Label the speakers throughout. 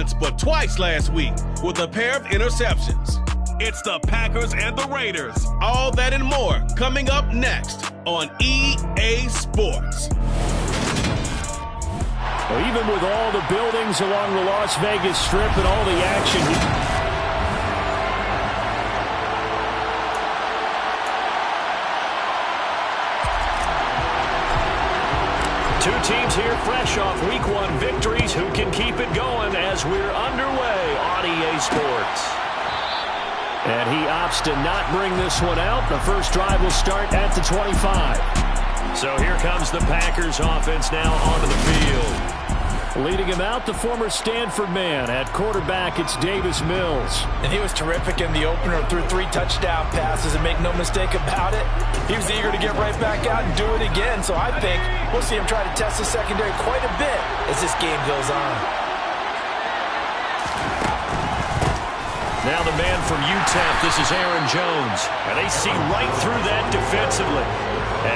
Speaker 1: once but twice last week with a pair of interceptions. It's the Packers and the Raiders. All that and more coming up next on EA Sports.
Speaker 2: Well, even with all the buildings along the Las Vegas Strip and all the action, two teams here fresh off Week 1 victories. Who can keep it going as we're underway on EA Sports? And he opts to not bring this one out. The first drive will start at the 25. So here comes the Packers offense now onto the field. Leading him out, the former Stanford man. At quarterback, it's Davis Mills.
Speaker 3: And he was terrific in the opener, threw 3 touchdown passes, and make no mistake about it, he was eager to get right back out and do it again. So I think we'll see him try to test the secondary quite a bit as this game goes on.
Speaker 2: Now the man from UTEP, this is Aaron Jones. And they see right through that defensively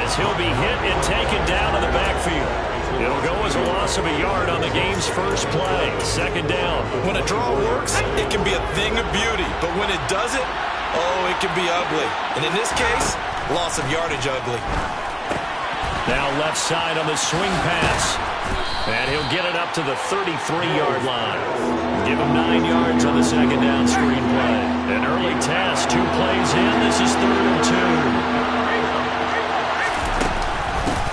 Speaker 2: as he'll be hit and taken down in the backfield. It'll go as a loss of a yard on the game's first play. Second down.
Speaker 3: When a draw works, it can be a thing of beauty. But when it doesn't, oh, it can be ugly. And in this case, loss of yardage ugly.
Speaker 2: Now left side on the swing pass. And he'll get it up to the 33-yard line. Give him 9 yards on the second down screen play. An early test, 2 plays in. This is 3rd and 2.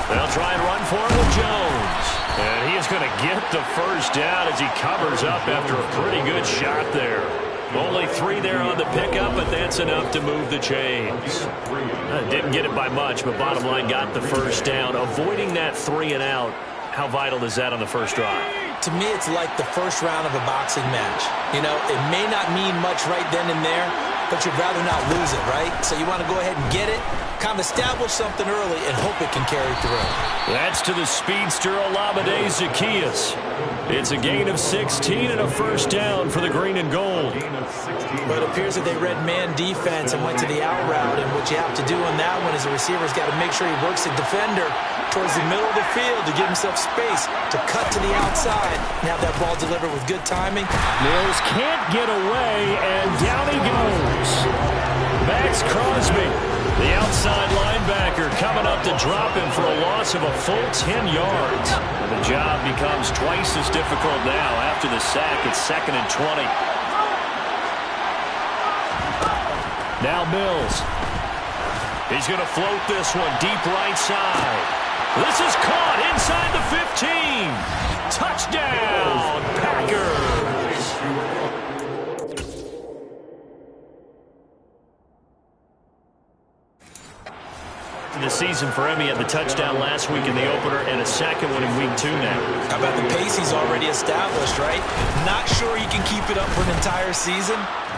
Speaker 2: They'll try and run for it with Jones. And he is going to get the first down as he covers up after a pretty good shot there. Only 3 there on the pickup, but that's enough to move the chains. Didn't get it by much, but bottom line got the first down. Avoiding that 3 and out. How vital is that on the first drive?
Speaker 3: To me, it's like the first round of a boxing match. You know, it may not mean much right then and there, but you'd rather not lose it, right? So you want to go ahead and get it, kind of establish something early, and hope it can carry through.
Speaker 2: That's to the speedster Olamide Zaccheaus. It's a gain of 16 and a first down for the green and gold.
Speaker 3: But it appears that they read man defense and went to the out route, and what you have to do on that one is the receiver's got to make sure he works the defender towards the middle of the field to give himself space to cut to the outside and have that ball delivered with good timing.
Speaker 2: Mills can't get away, and down he goes. Max Crosby, the outside linebacker, coming up to drop him for a loss of a full 10 yards. And the job becomes twice as difficult now after the sack. It's 2nd and 20. Now Mills. He's going to float this one deep right side. This is caught inside the 15. Touchdown, Packers. The season for him, he had the touchdown last week in the opener and a second one in week 2 now.
Speaker 3: How about the pace he's already established, right? Not sure he can keep it up for an entire season,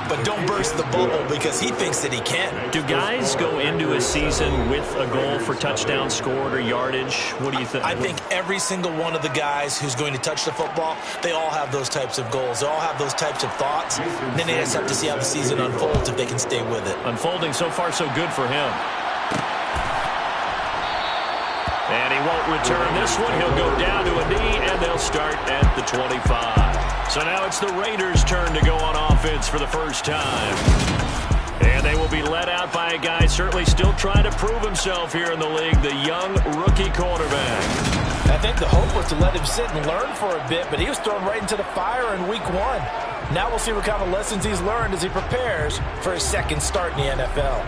Speaker 3: but don't burst the bubble because he thinks that he can.
Speaker 2: Do guys go into a season with a goal for touchdown scored or yardage? What do you think?
Speaker 3: I think every single one of the guys who's going to touch the football, they all have those types of goals. They all have those types of thoughts. And then they just have to see how the season unfolds if they can stay with it.
Speaker 2: Unfolding so far so good for him. And he won't return this one. He'll go down to a knee, and they'll start at the 25. So now it's the Raiders' turn to go on offense for the first time. And they will be led out by a guy certainly still trying to prove himself here in the league, the young rookie quarterback.
Speaker 3: I think the hope was to let him sit and learn for a bit, but he was thrown right into the fire in week 1. Now we'll see what kind of lessons he's learned as he prepares for his second start in the NFL.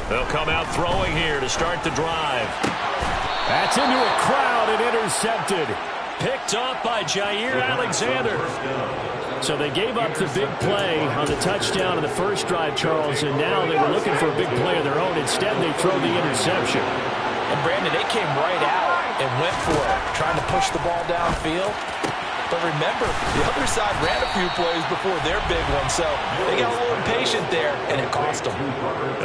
Speaker 2: They'll come out throwing here to start the drive. That's into a crowd and intercepted. Picked off by Jair Alexander. So they gave up the big play on the touchdown in the first drive, Charles, and now they were looking for a big play of their own. Instead, they throw the interception.
Speaker 3: And, Brandon, they came right out and went for it, trying to push the ball downfield. But remember, the other side ran a few plays before their big one, so they got a little impatient there, and it cost them.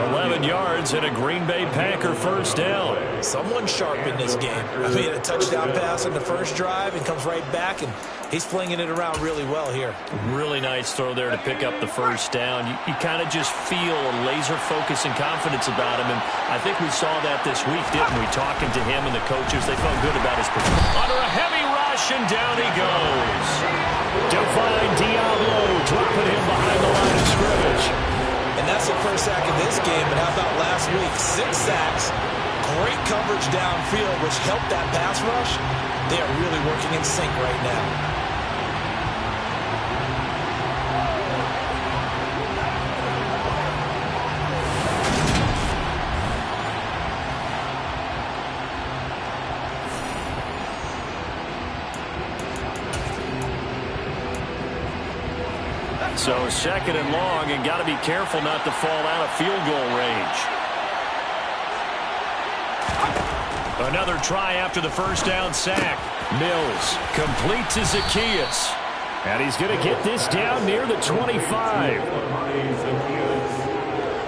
Speaker 2: 11 yards and a Green Bay Packer first down.
Speaker 3: Someone sharp in this game. I mean, a touchdown pass on the first drive and comes right back, and he's flinging it around really well here.
Speaker 2: Really nice throw there to pick up the first down. You kind of just feel a laser focus and confidence about him, and I think we saw that this week, didn't we? Talking to him and the coaches, they felt good about his performance. Under a heavy rush, and down he goes. Divine Diablo dropping him behind the line of scrimmage.
Speaker 3: And that's the first sack of this game, but how about last week? 6 sacks, great coverage downfield, which helped that pass rush. They are really working in sync right now.
Speaker 2: So 2nd and long, and got to be careful not to fall out of field goal range. Another try after the first down sack. Mills complete to Zacchaeus. And he's going to get this down near the 25.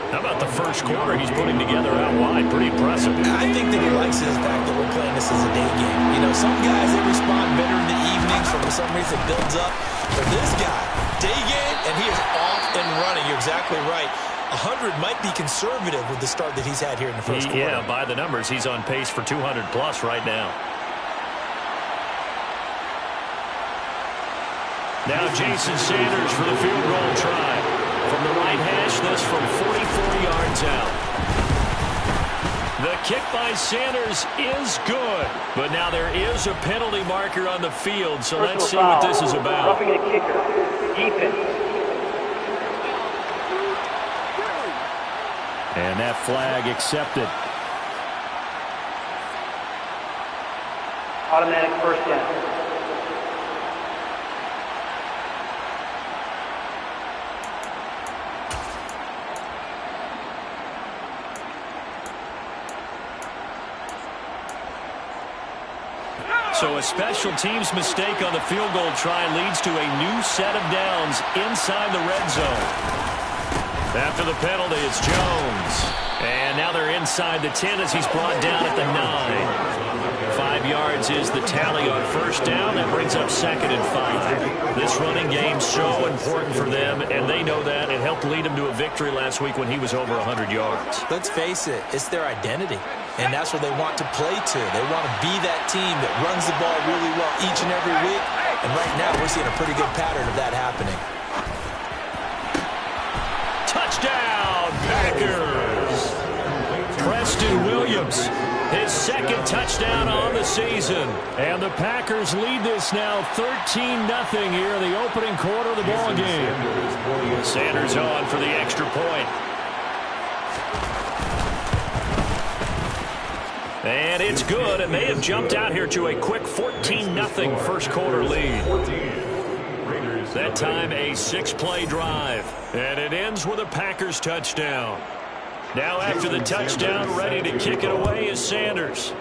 Speaker 2: How about the first quarter he's putting together out wide? Pretty impressive.
Speaker 3: I think that he likes the fact that we're playing this as a day game. You know, some guys, they respond better in the evenings, for some reason it builds up. But this guy, day game, and he is off and running. You're exactly right. 100 might be conservative with the start that he's had here in the first quarter.
Speaker 2: Yeah, by the numbers, he's on pace for 200-plus right now. Now Jason Sanders for the field goal try. From the right hash, this from 44 yards out. The kick by Sanders is good. But now there is a penalty marker on the field, so let's see what this is about.
Speaker 4: Roughing the kicker. Defense.
Speaker 2: And that flag accepted.
Speaker 4: Automatic first down.
Speaker 2: So a special teams mistake on the field goal try leads to a new set of downs inside the red zone. After the penalty, it's Jones. And now they're inside the 10 as he's brought down at the 9. 5 yards is the tally on first down. That brings up 2nd and 5. This running game's so important for them, and they know that. It helped lead them to a victory last week when he was over 100 yards.
Speaker 3: Let's face it, it's their identity. And that's what they want to play to. They want to be that team that runs the ball really well each and every week. And right now, we're seeing a pretty good pattern of that happening.
Speaker 2: Touchdown, Packers! Preston Williams, his 2nd touchdown on the season. And the Packers lead this now 13-0 here in the opening quarter of the ball game. Sanders on for the extra point. And it's good, and they have jumped out here to a quick 14-0 first quarter lead. That time a 6-play drive, and it ends with a Packers touchdown. Now after the touchdown, ready to kick it away is Sanders.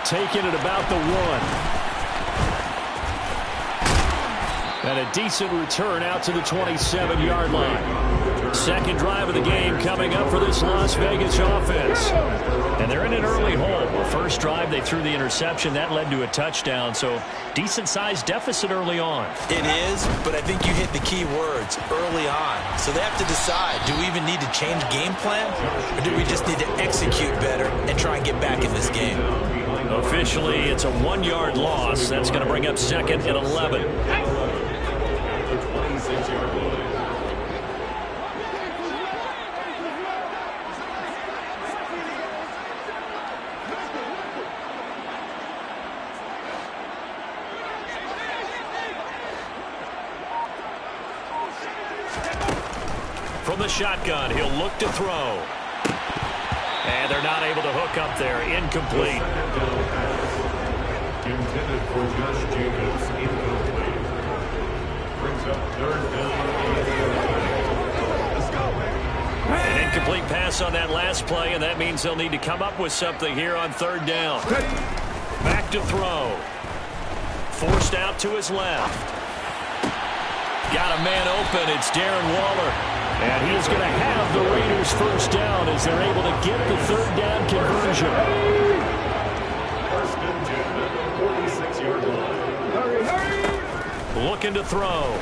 Speaker 2: Taking it about the 1. And a decent return out to the 27-yard line. 2nd drive of the game coming up for this Las Vegas offense. And they're in an early hole. The first drive, they threw the interception. That led to a touchdown, so decent-sized deficit early on.
Speaker 3: It is, but I think you hit the key words, early on. So they have to decide, do we even need to change game plan, or do we just need to execute better and try and get back in this game?
Speaker 2: Officially, it's a 1-yard loss. That's going to bring up 2nd and 11. From the shotgun, he'll look to throw. And they're not able to hook up there. Incomplete.
Speaker 5: Intended for Josh Jacobs. Incomplete. Brings up 3rd down. Let's go.
Speaker 2: An incomplete pass on that last play, and that means they'll need to come up with something here on 3rd down. Back to throw. forced out to his left. Got a man open. It's Darren Waller. And he is going to have the Raiders first down as they're able to get the third down conversion.
Speaker 5: First and 10 at the 46-yard line.
Speaker 2: Looking to throw.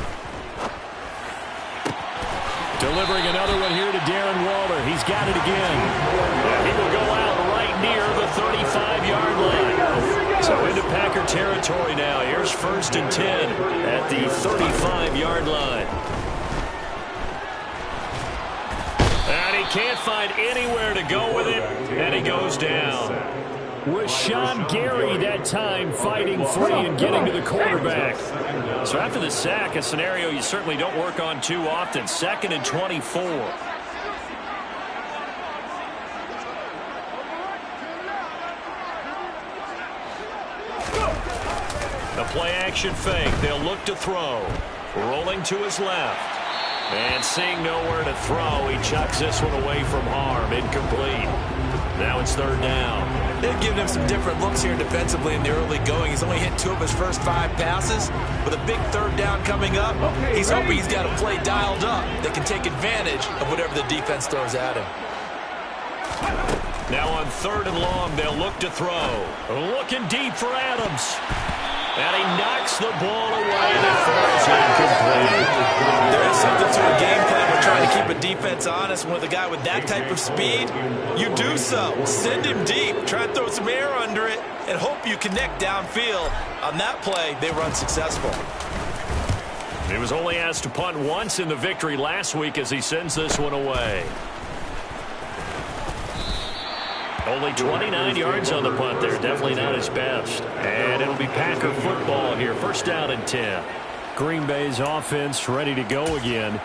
Speaker 2: Delivering another one here to Darren Waller. He's got it again. And he will go out right near the 35-yard line. So into Packer territory now. Here's first and 10 at the 35-yard line. And he can't find anywhere to go with it, and he goes down. Was Sean Gary that time fighting free and getting to the quarterback. So after the sack, a scenario you certainly don't work on too often. 2nd and 24. The play-action fake. They'll look to throw. Rolling to his left. And seeing nowhere to throw, he chucks this one away from harm. Incomplete. Now it's third down.
Speaker 3: They've given him some different looks here defensively in the early going. He's only hit 2 of his first 5 passes. With a big third down coming up, he's hoping he's got a play dialed up that can take advantage of whatever the defense throws at him.
Speaker 2: Now on 3rd and long, they'll look to throw. Looking deep for Adams. And he knocks the ball away and it falls incomplete.
Speaker 3: There is something to a game plan with trying to keep a defense honest. With a guy with that type of speed, you do so. Send him deep. Try and throw some air under it and hope you connect downfield. On that play, they were unsuccessful.
Speaker 2: He was only asked to punt once in the victory last week as he sends this one away. Only 29 yards on the punt there. Definitely not his best. And it'll be Packer football here. First down and 10. Green Bay's offense ready to go again.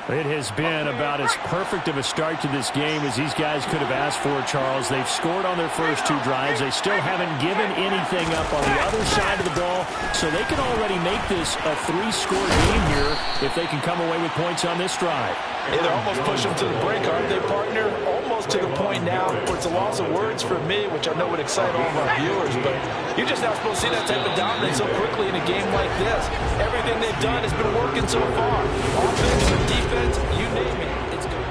Speaker 2: It has been about as perfect of a start to this game as these guys could have asked for, Charles. They've scored on their first 2 drives. They still haven't given anything up on the other side of the ball, so they can already make this a 3-score game here if they can come away with points on this drive.
Speaker 3: Hey, they're almost pushing them to the break, aren't they, partner? Almost to the point now where it's a loss of words for me, which I know would excite all of our viewers, but you're just not supposed to see that type of dominance so quickly in a game like this. Everything they've done has been working so far. Offense or defense, you name it, it's good.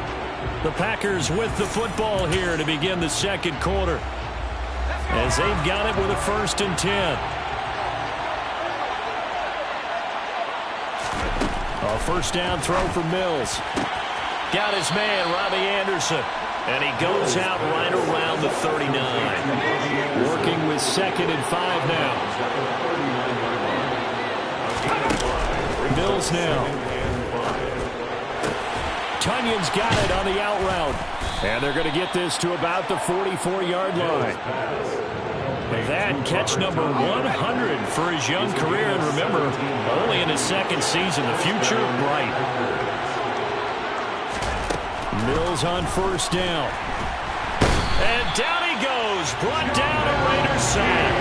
Speaker 2: The Packers with the football here to begin the second quarter, as they've got it with a 1st and 10. A first down throw for Mills. Got his man, Robbie Anderson. And he goes out right around the 39. Working with 2nd and 5 now. Mills now. Tunyon's got it on the out route. And they're going to get this to about the 44-yard line. That catch number 100 for his young career. And remember, only in his 2nd season. The future bright. Mills on first down. And down he goes. Brought down a Raiders sack.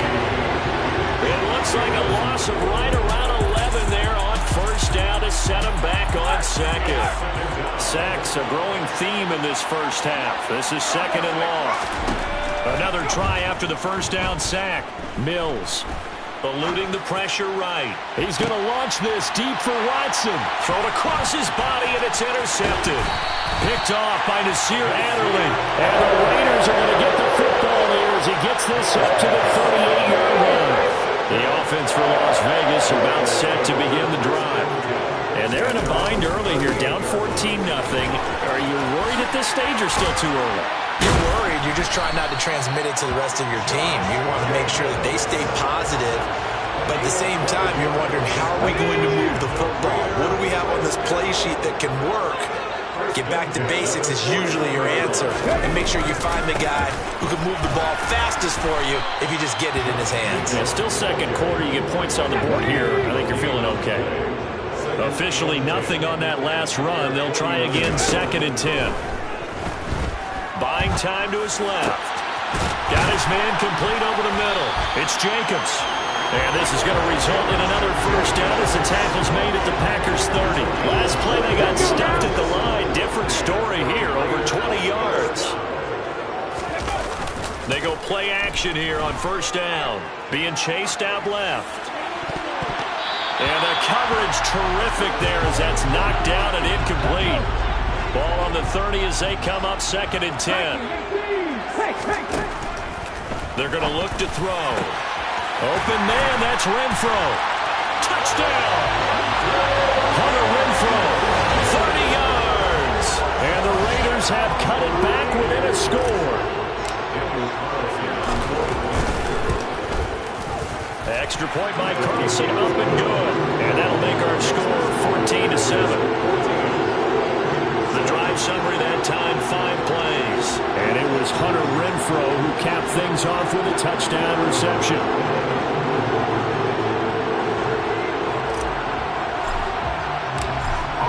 Speaker 2: It looks like a loss of right around 11 there on first down to set him back on 2nd. Sacks a growing theme in this first half. This is 2nd and long. Another try after the first down sack. Mills eluding the pressure right. He's going to launch this deep for Watson. Thrown across his body, and it's intercepted. Picked off by Nasir Adderley. And the Raiders are going to get the football there as he gets this up to the 38-yard line. The offense for Las Vegas about set to begin the drive. And they're in a bind early here, down 14-0. Are you worried at this stage or still too early?
Speaker 3: You're worried. You're just trying not to transmit it to the rest of your team. You want to make sure that they stay positive, but at the same time, you're wondering, how are we going to move the football? What do we have on this play sheet that can work? Get back to basics is usually your answer, and make sure you find the guy who can move the ball fastest for you if you just get it in his hands.
Speaker 2: Yeah, still second quarter. You get points on the board here. I think you're feeling okay. Officially nothing on that last run. They'll try again, 2nd and 10. Buying time to his left. Got his man complete over the middle. It's Jacobs. And this is going to result in another first down as the tackle's made at the Packers 30. Last play they got stuffed at the line. Different story here, over 20 yards. They go play action here on first down. Being chased out left. And the coverage terrific there as that's knocked down and incomplete. Ball on the 30 as they come up 2nd and 10. They're going to look to throw. Open man, that's Renfro. Touchdown! Hunter Renfro, 30 yards. And the Raiders have cut it back within a score. Extra point by Carlson, up and good. And that'll make our score 14-7. The drive summary that time, 5 plays. And it was Hunter Renfro who capped things off with a touchdown reception.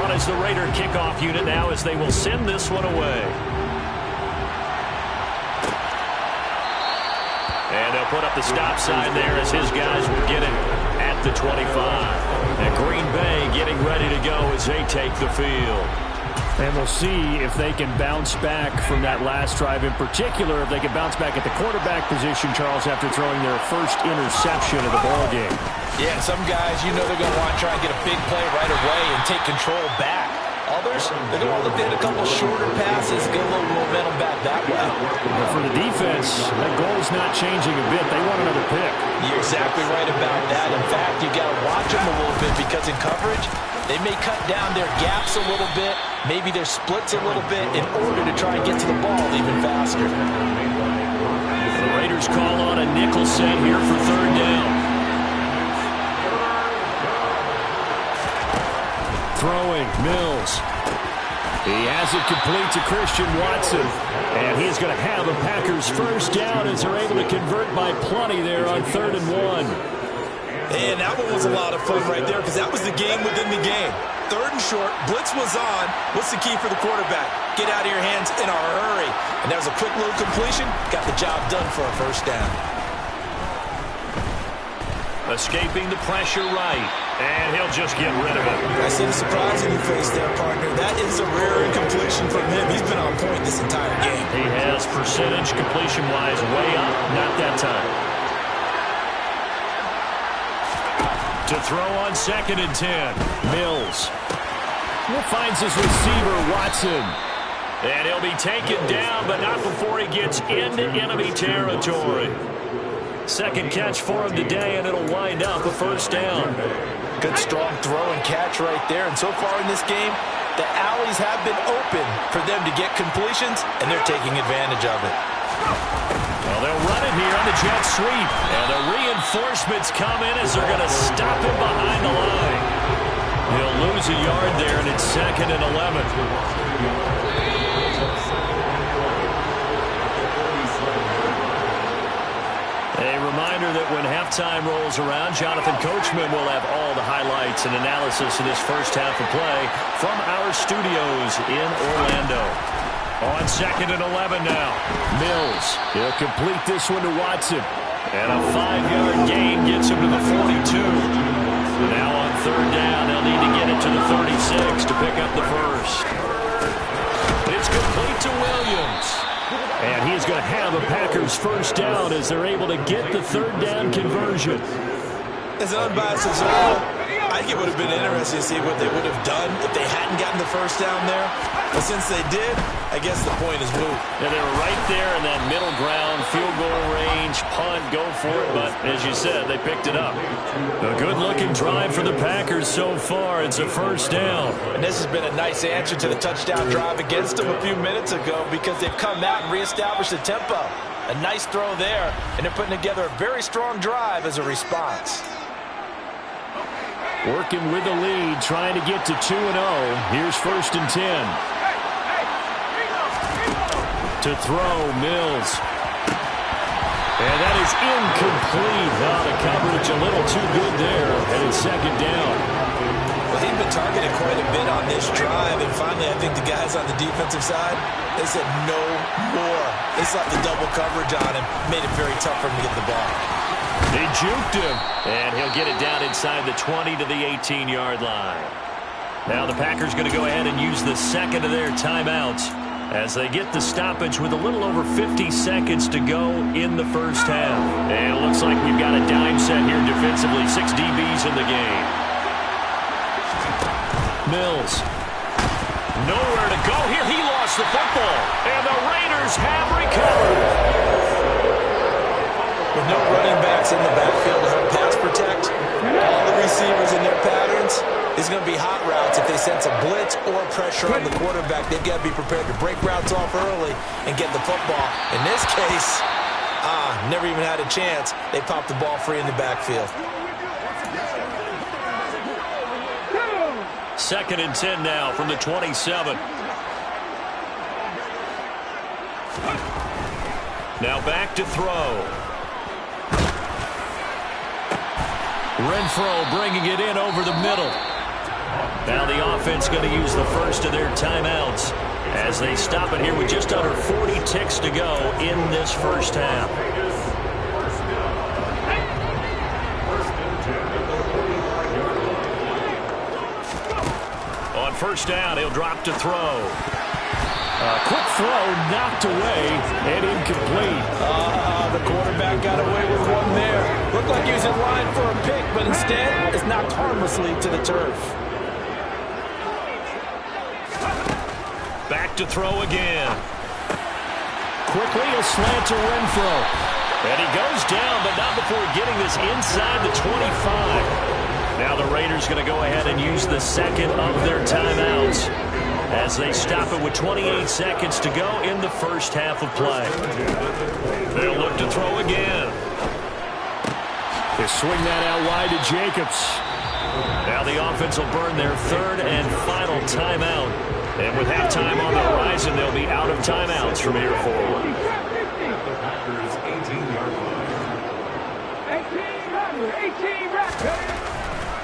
Speaker 2: On is the Raider kickoff unit now as they will send this one away. And they'll put up the stop sign there as his guys will get it at the 25. And Green Bay getting ready to go as they take the field. And we'll see if they can bounce back from that last drive. In particular, if they can bounce back at the quarterback position, Charles, after throwing their first interception of the ballgame.
Speaker 3: Yeah, some guys, you know they're going to want to try and get a big play right away and take control back. Others, they're going to look at a couple shorter passes, get a little momentum back that way.
Speaker 2: But for the defense, that goal's not changing a bit. They want another pick.
Speaker 3: You're exactly right about that. In fact, you got to watch them a little bit because in coverage, they may cut down their gaps a little bit, maybe their splits a little bit in order to try and get to the ball even faster.
Speaker 2: The Raiders call on a nickel set here for 3rd down. Throwing, Mills. He has it complete to Christian Watson. And he's going to have a Packers first down as they're able to convert by plenty there on 3rd and 1.
Speaker 3: And that one was a lot of fun right there because that was the game within the game. 3rd and short, blitz was on. What's the key for the quarterback? Get out of your hands in a hurry. And that was a quick little completion. Got the job done for a first down.
Speaker 2: Escaping the pressure right. And he'll just get rid of it.
Speaker 3: I see the surprise in your face there, partner. That is a rare incompletion from him. He's been on point this entire game.
Speaker 2: He has percentage completion-wise way up. Not that time. To throw on 2nd and 10. Mills. Finds his receiver, Watson. And he'll be taken down, but not before he gets into enemy territory. 2nd catch for him today, and it'll wind up a first down.
Speaker 3: Good strong throw and catch right there. And so far in this game, the alleys have been open for them to get completions, and they're taking advantage of it.
Speaker 2: Well, they'll run it here on the jet sweep. And the reinforcements come in as they're going to stop him behind the line. He'll lose a yard there, and it's 2nd and 11. A reminder that when halftime rolls around, Jonathan Coachman will have all the highlights and analysis of this first half of play from our studios in Orlando. On 2nd and 11 now. Mills. He'll complete this one to Watson. And a 5-yard gain gets him to the 42. Now on 3rd down, they'll need to get it to the 36 to pick up the first. It's complete to Williams. And he's going to have a Packers first down as they're able to get the 3rd down conversion.
Speaker 3: As an unbiased observer, I think it would have been interesting to see what they would have done if they hadn't gotten the first down there. But since they did, I guess the point is moved.
Speaker 2: Yeah, they were right there in that middle ground, field goal range, punt, go for it. But as you said, they picked it up. A good-looking drive for the Packers so far. It's a first down.
Speaker 3: And this has been a nice answer to the touchdown drive against them a few minutes ago because they've come out and reestablished the tempo. A nice throw there, and they're putting together a very strong drive as a response.
Speaker 2: Working with the lead, trying to get to 2-0. Here's 1st and 10. To throw, Mills. And that is incomplete. Now the coverage a little too good there. And it's 2nd down.
Speaker 3: Well, he's been targeted quite a bit on this drive. And finally, I think the guys on the defensive side, they said no more. They slapped the double coverage on him. Made it very tough for him to get the ball.
Speaker 2: They juked him. And he'll get it down inside the 20 to the 18-yard line. Now the Packers going to go ahead and use the 2nd of their timeouts as they get the stoppage with a little over 50 seconds to go in the first half. And it looks like we've got a dime set here defensively. 6 DBs in the game. Mills. Nowhere to go here. He lost the football. And the Raiders have recovered.
Speaker 3: With no running backs in the backfield to help pass protect, all the receivers in their patterns, it's going to be hot routes if they sense a blitz or pressure on the quarterback. They've got to be prepared to break routes off early and get the football. In this case, never even had a chance. They popped the ball free in the backfield.
Speaker 2: 2nd and 10 now from the 27. Now back to throw. Renfro bringing it in over the middle. Now the offense going to use the first of their timeouts as they stop it here with just under 40 ticks to go in this first half. On first down, he'll drop to throw. Quick throw knocked away and incomplete.
Speaker 3: The quarterback got away with one there. Looked like he was in line for a pick, but instead it's knocked harmlessly to the turf.
Speaker 2: Back to throw again. Quickly a slant to Renfro. And he goes down, but not before getting this inside the 25. Now the Raiders going to go ahead and use the second of their timeouts as they stop it with 28 seconds to go in the first half of play. They'll look to throw again. They swing that out wide to Jacobs. Now the offense will burn their third and final timeout. And with halftime on the horizon, they'll be out of timeouts from here forward.
Speaker 5: Packers 18-yard line.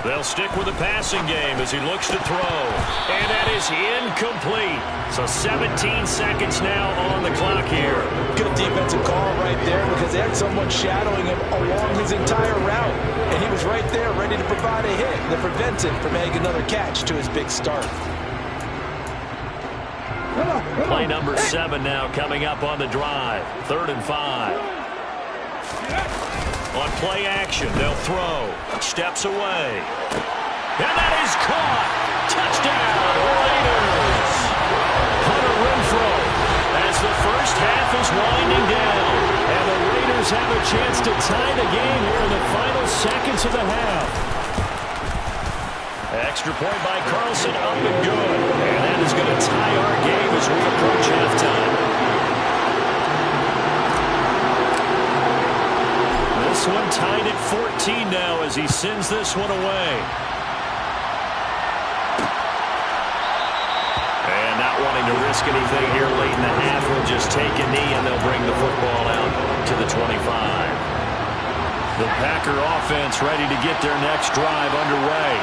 Speaker 2: They'll stick with the passing game as he looks to throw. And that is incomplete. So 17 seconds now on the clock here.
Speaker 3: Good defensive call right there because they had someone shadowing him along his entire route. And he was right there ready to provide a hit that prevents him from making another catch to his big start.
Speaker 2: Play number 7 now coming up on the drive. 3rd and 5. On play action, they'll throw. Steps away. And that is caught. Touchdown, Raiders. Hunter Renfro as the first half is winding down. And the Raiders have a chance to tie the game here in the final seconds of the half. Extra point by Carlson, up and good. And that is going to tie our game as we approach halftime. This one tied at 14 now as he sends this one away. And not wanting to risk anything here late in the half, will just take a knee and they'll bring the football out to the 25. The Packer offense ready to get their next drive underway.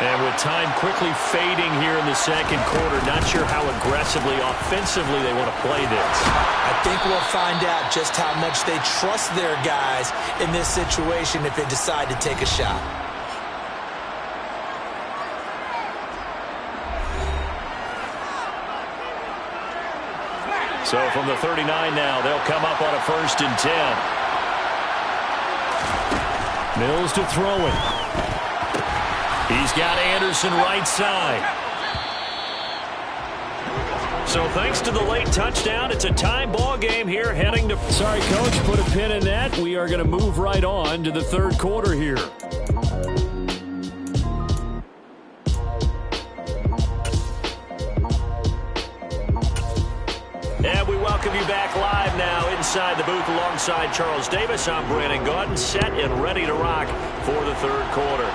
Speaker 2: And with time quickly fading here in the second quarter, not sure how aggressively, offensively they want to play this.
Speaker 3: I think we'll find out just how much they trust their guys in this situation if they decide to take a shot.
Speaker 2: So from the 39 now, they'll come up on a 1st and 10. Mills to throw it. He's got Anderson right side. So thanks to the late touchdown, it's a tie ball game here heading to... Sorry, Coach, put a pin in that. We are going to move right on to the 3rd quarter here. And we welcome you back live now inside the booth alongside Charles Davis. I'm Brandon Gaudin, set and ready to rock for the 3rd quarter.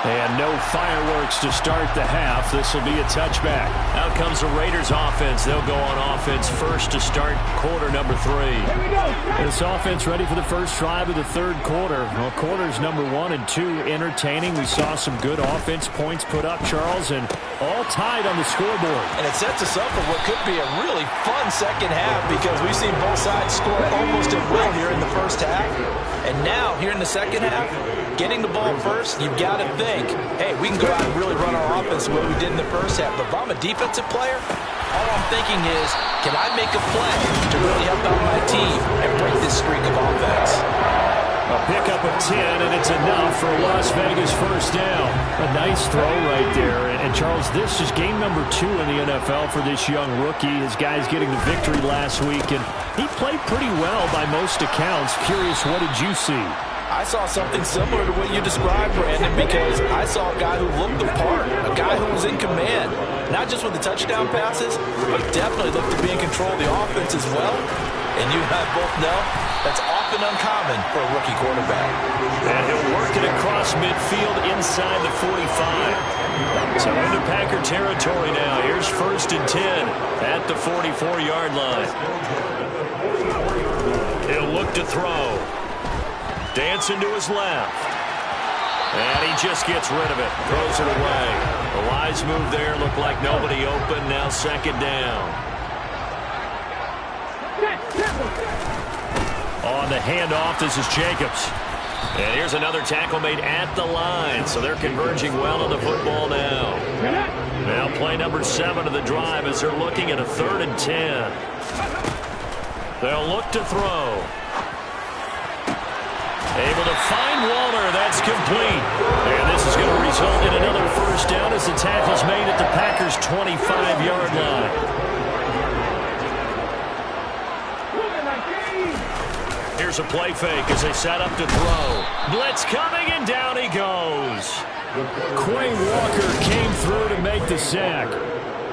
Speaker 2: And no fireworks to start the half. This will be a touchback. Out comes the Raiders offense. They'll go on offense first to start quarter number 3.
Speaker 6: Here we go.
Speaker 2: This offense ready for the first drive of the 3rd quarter. Well, quarters number 1 and 2 entertaining. We saw some good offense points put up, Charles, and all tied on the scoreboard.
Speaker 3: And it sets us up for what could be a really fun second half because we've seen both sides score almost at will here in the first half. And now, here in the second half, getting the ball first, you've got to think, hey, we can go out and really run our offense the way we did in the first half. But if I'm a defensive player, all I'm thinking is, can I make a play to really help out my team and break this streak of offense?
Speaker 2: A pickup of 10, and it's enough for a Las Vegas first down. A nice throw right there. And Charles, this is game number 2 in the NFL for this young rookie. His guys getting the victory last week, and he played pretty well by most accounts. Curious, what did you see?
Speaker 3: I saw something similar to what you described, Brandon, because I saw a guy who looked the part, a guy who was in command, not just with the touchdown passes, but definitely looked to be in control of the offense as well. And you and I both know that's often uncommon for a rookie quarterback.
Speaker 2: And he'll work it across midfield inside the 45. So into Packer territory now. Here's 1st and 10 at the 44-yard line. He'll look to throw. Dancing to his left. And he just gets rid of it. Throws it away. A wise move there. Looked like nobody open. Now 2nd down. On the handoff, this is Jacobs. And here's another tackle made at the line. So they're converging well on the football now. Now play number 7 of the drive as they're looking at a 3rd and 10. They'll look to throw. Able to find Waller. That's complete. And this is going to result in another first down as the tackle's made at the Packers' 25-yard line. Here's a play fake as they set up to throw. Blitz coming, and down he goes. Quay Walker came through to make the sack.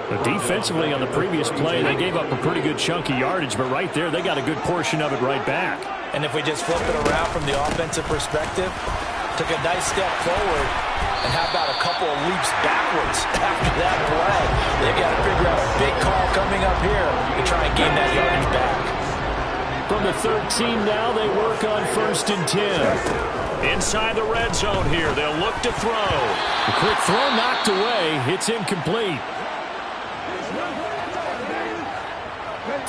Speaker 2: But defensively on the previous play, they gave up a pretty good chunk of yardage, but right there, they got a good portion of it right back.
Speaker 3: And if we just flip it around from the offensive perspective, took a nice step forward, and how about a couple of leaps backwards after that play? They've got to figure out a big call coming up here to try and gain that yardage back.
Speaker 2: From the 13 now, they work on 1st and 10. Inside the red zone here, they'll look to throw. The quick throw knocked away. It's incomplete.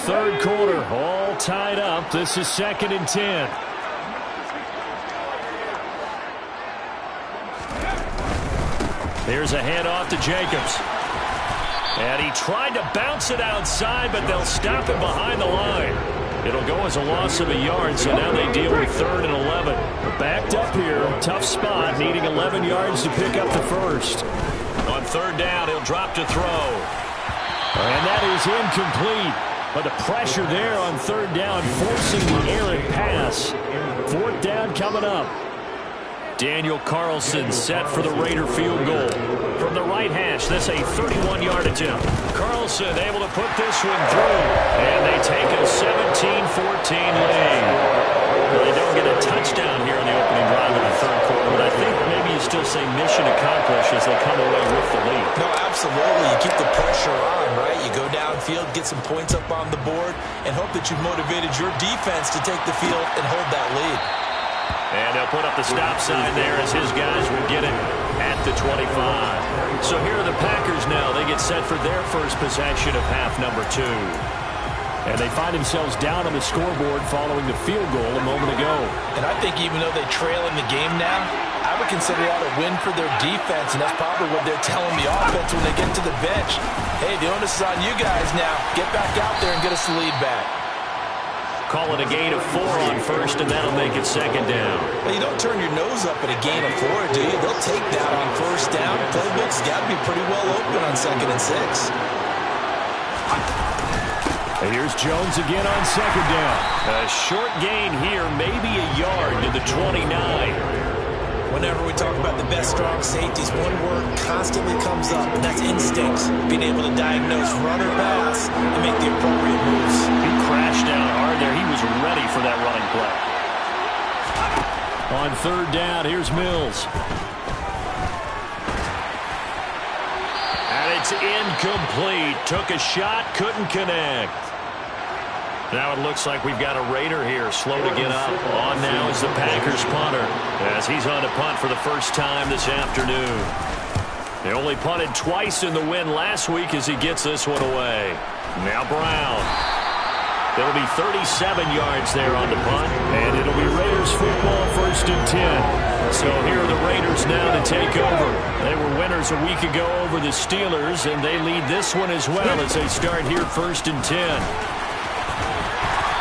Speaker 2: 3rd quarter, all tied up. This is 2nd and 10. Here's a handoff to Jacobs. And he tried to bounce it outside, but they'll stop him behind the line. It'll go as a loss of a yard, so now they deal with 3rd and 11. They're backed up here, tough spot, needing 11 yards to pick up the first. On 3rd down, he'll drop to throw. And that is incomplete. But the pressure there on 3rd down, forcing the errant pass. 4th down coming up. Daniel Carlson set for the Raider field goal. From the right hash, that's a 31-yard attempt. Carlson able to put this one through. And they take a 17-14 lead. Well, they don't get a touchdown here in the opening drive of the 3rd quarter, but I think maybe you still say mission accomplished as they come away with the lead.
Speaker 3: No, absolutely. You keep the pressure on, right? You go downfield, get some points up on the board, and hope that you've motivated your defense to take the field and hold that lead.
Speaker 2: And they'll put up the stop sign there as his guys will get it at the 25. So here are the Packers now. They get set for their first possession of half number 2. And they find themselves down on the scoreboard following the field goal a moment ago.
Speaker 3: And I think even though they trail in the game now, I would consider that a win for their defense, and that's probably what they're telling the offense when they get to the bench. Hey, the onus is on you guys now. Get back out there and get us the lead back.
Speaker 2: Call it a gain of 4 on 1st, and that'll make it 2nd down.
Speaker 3: Well, you don't turn your nose up at a gain of 4, do you? They'll take that on 1st down. Playbook's got to be pretty well open on 2nd and 6.
Speaker 2: And here's Jones again on 2nd down. A short gain here, maybe a yard to the 29.
Speaker 3: Whenever we talk about the best strong safeties, one word constantly comes up, and that's instincts. Being able to diagnose run or pass and make the appropriate moves.
Speaker 2: He crashed down hard there. He was ready for that running play. On 3rd down, here's Mills. And it's incomplete. Took a shot, couldn't connect. Now it looks like we've got a Raider here, slow to get up. On now is the Packers punter, as he's on to punt for the first time this afternoon. They only punted twice in the win last week as he gets this one away. Now Brown. It'll be 37 yards there on the punt, and it'll be Raiders football 1st and 10. So here are the Raiders now to take over. They were winners a week ago over the Steelers, and they lead this one as well as they start here 1st and 10.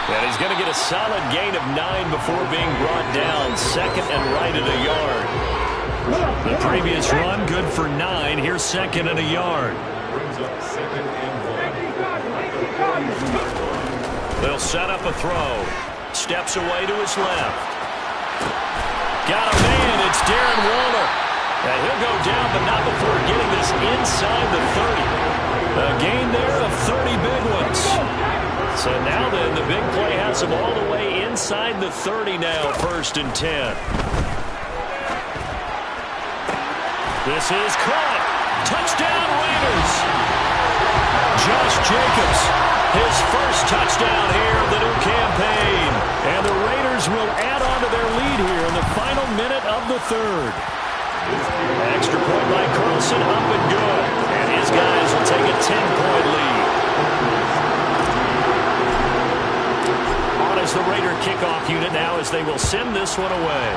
Speaker 2: And he's going to get a solid gain of 9 before being brought down. Second and right at a yard. The previous run, good for 9. Here's second and a yard.
Speaker 5: Brings up second and 1.
Speaker 2: They'll set up a throw. Steps away to his left. Got a man. It's Darren Waller. And he'll go down, but not before getting this inside the 30. A gain there of 30 big ones. So now then, the big play has him all the way inside the 30 now, 1st and 10. This is caught. Touchdown, Raiders. Josh Jacobs, his first touchdown here of the new campaign. And the Raiders will add on to their lead here in the final minute of the 3rd. Extra point by Carlson, up and good. And his guys will take a 10-point lead. On is the Raider kickoff unit now as they will send this one away.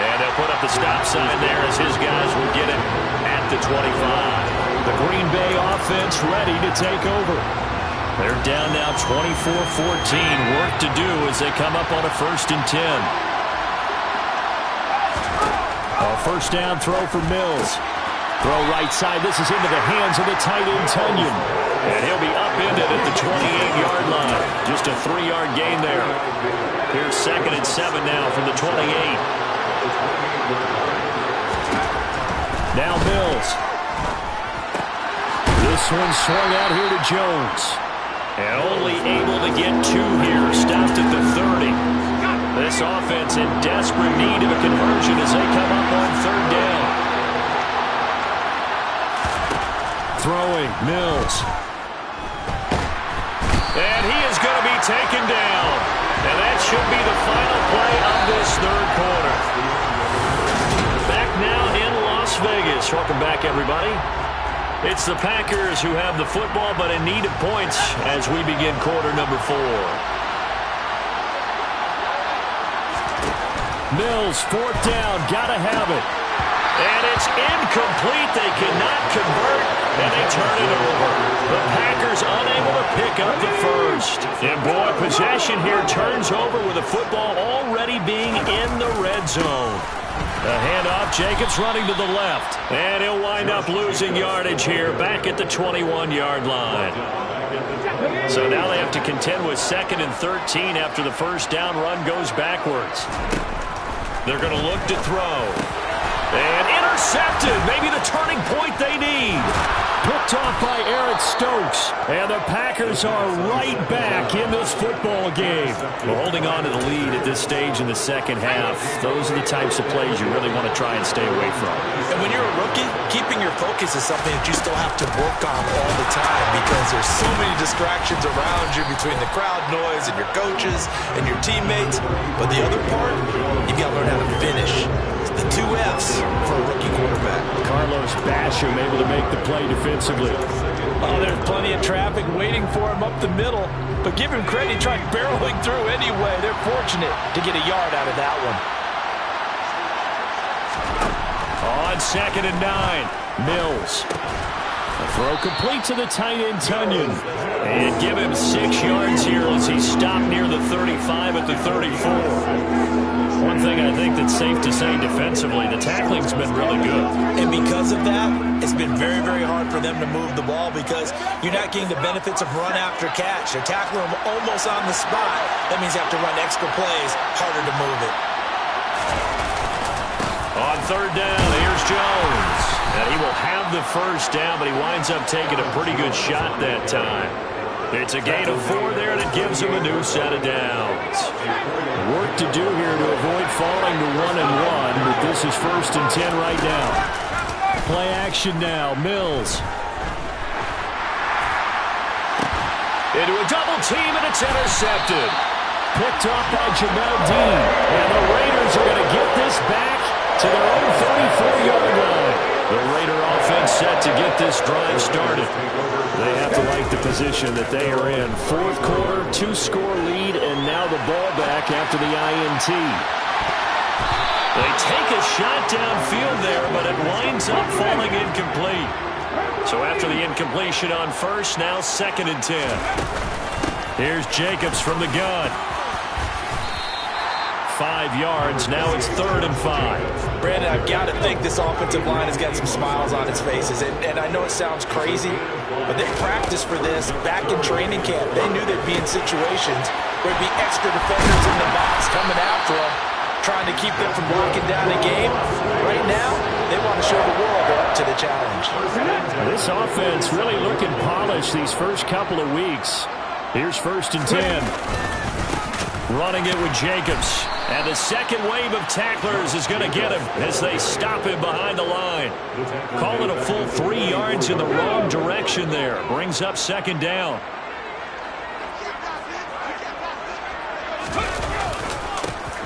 Speaker 2: And they'll put up the stop sign there as his guys will get it at the 25. The Green Bay offense ready to take over. They're down now 24-14. Work to do as they come up on a 1st and 10. A first down throw for Mills. Throw right side. This is into the hands of the tight end, Tunyon. And he'll be upended at the 28-yard line. Just a 3-yard gain there. Here's 2nd and 7 now from the 28. Now Mills. This one swung out here to Jones. And only able to get 2 here. Stopped at the 30. This offense in desperate need of a conversion as they come up on 3rd down. Throwing, Mills. And he is going to be taken down. And that should be the final play of this 3rd quarter. Back now in Las Vegas. Welcome back, everybody. It's the Packers who have the football, but in need of points as we begin quarter number 4. Mills, 4th down, gotta have it. And it's incomplete. They cannot convert, and they turn it over. The Packers unable to pick up the first. And boy, possession here turns over with the football already being in the red zone. The handoff, Jacobs running to the left. And he'll wind up losing yardage here back at the 21-yard line. So now they have to contend with 2nd and 13 after the first down run goes backwards. They're going to look to throw. And intercepted. Maybe the turning point they need. Picked off by Eric Stokes. And the Packers are right back in this football game. Well, holding on to the lead at this stage in the second half, those are the types of plays you really want to try and stay away from.
Speaker 3: And when you're a rookie, keeping your focus is something that you still have to work on all the time because there's so many distractions around you between the crowd noise and your coaches and your teammates. But the other part, you've got to learn how to finish. The 2 F's for a rookie quarterback.
Speaker 2: Carlos Basham able to make the play defensively.
Speaker 3: Oh, there's plenty of traffic waiting for him up the middle. But give him credit, he tried barreling through anyway. They're fortunate to get a yard out of that one.
Speaker 2: On 2nd and 9, Mills. A throw complete to the tight end, Tunyon. And give him 6 yards here as he stopped near the 35 at the 34. One thing I think that's safe to say defensively, the tackling's been really good.
Speaker 3: And because of that, it's been very, very hard for them to move the ball because you're not getting the benefits of run after catch. They're tackling them almost on the spot. That means you have to run extra plays, harder to move it.
Speaker 2: On 3rd down, here's Jones. And he will have the first down, but he winds up taking a pretty good shot that time. It's a gain of 4 there, and it gives him a new set of downs. Work to do here to avoid falling to 1-1, but this is 1st and 10 right now. Play action now, Mills. Into a double team, and it's intercepted. Picked off by Jamel Dean, and the Raiders are going to get this back to their own 34-yard line. The Raider offense set to get this drive started. They have to like the position that they are in. 4th quarter, 2-score lead, and now the ball back after the INT. They take a shot downfield there, but it winds up falling incomplete. So after the incompletion on first, now 2nd and 10. Here's Jacobs from the gun. 5 yards. Now it's 3rd and 5.
Speaker 3: Brandon, I've got to think this offensive line has got some smiles on its faces. And I know it sounds crazy, but they practiced for this back in training camp. They knew they'd be in situations where it'd be extra defenders in the box coming after them, trying to keep them from locking down the game. Right now, they want to show the world they're up to the challenge.
Speaker 2: This offense really looking polished these first couple of weeks. Here's 1st and 10. Running it with Jacobs. And the second wave of tacklers is going to get him as they stop him behind the line. Call it a full 3 yards in the wrong direction there. Brings up 2nd down.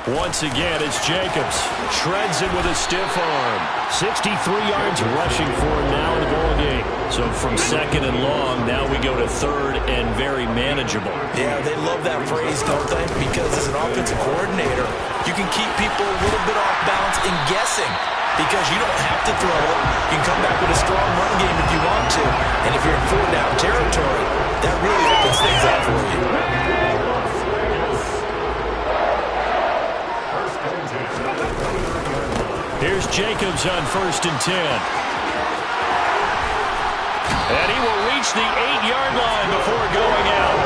Speaker 2: Once again, it's Jacobs. Shreds it with a stiff arm. 63 yards rushing for him now in the ball game. So from 2nd and long, now we go to 3rd and very manageable.
Speaker 3: Yeah, they love that phrase, don't they? Because as an offensive coordinator, you can keep people a little bit off balance and guessing because you don't have to throw it. You can come back with a strong run game if you want to. And if you're in 4-down territory, that really opens things up for you.
Speaker 2: Here's Jacobs on 1st and 10. And he will reach the 8-yard line before going out.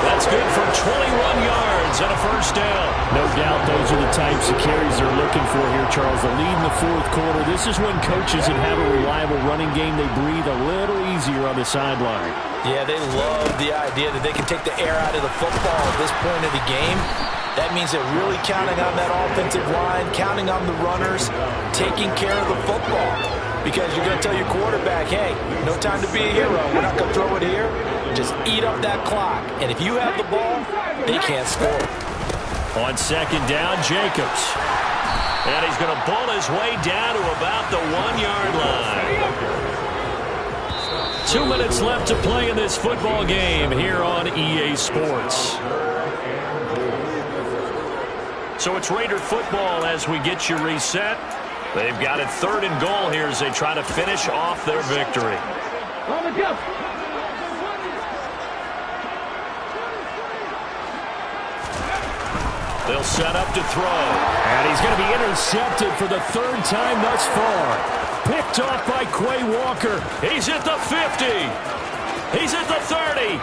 Speaker 2: That's good for 21 yards and a 1st down.
Speaker 6: No doubt those are the types of carries they're looking for here, Charles. The lead in the 4th quarter. This is when coaches that have a reliable running game, they breathe a little easier on the sideline.
Speaker 3: Yeah, they love the idea that they can take the air out of the football at this point of the game. That means they're really counting on that offensive line, counting on the runners, taking care of the football. Because you're going to tell your quarterback, hey, no time to be a hero. We're not going to throw it here. Just eat up that clock. And if you have the ball, they can't score.
Speaker 2: On 2nd down, Jacobs. And he's going to pull his way down to about the 1-yard line. 2 minutes left to play in this football game here on EA Sports. So it's Raider football as we get you reset. They've got it 3rd and goal here as they try to finish off their victory. They'll set up to throw.
Speaker 6: And he's going to be intercepted for the 3rd time thus far. Picked off by Quay Walker.
Speaker 2: He's at the 50. He's at the 30.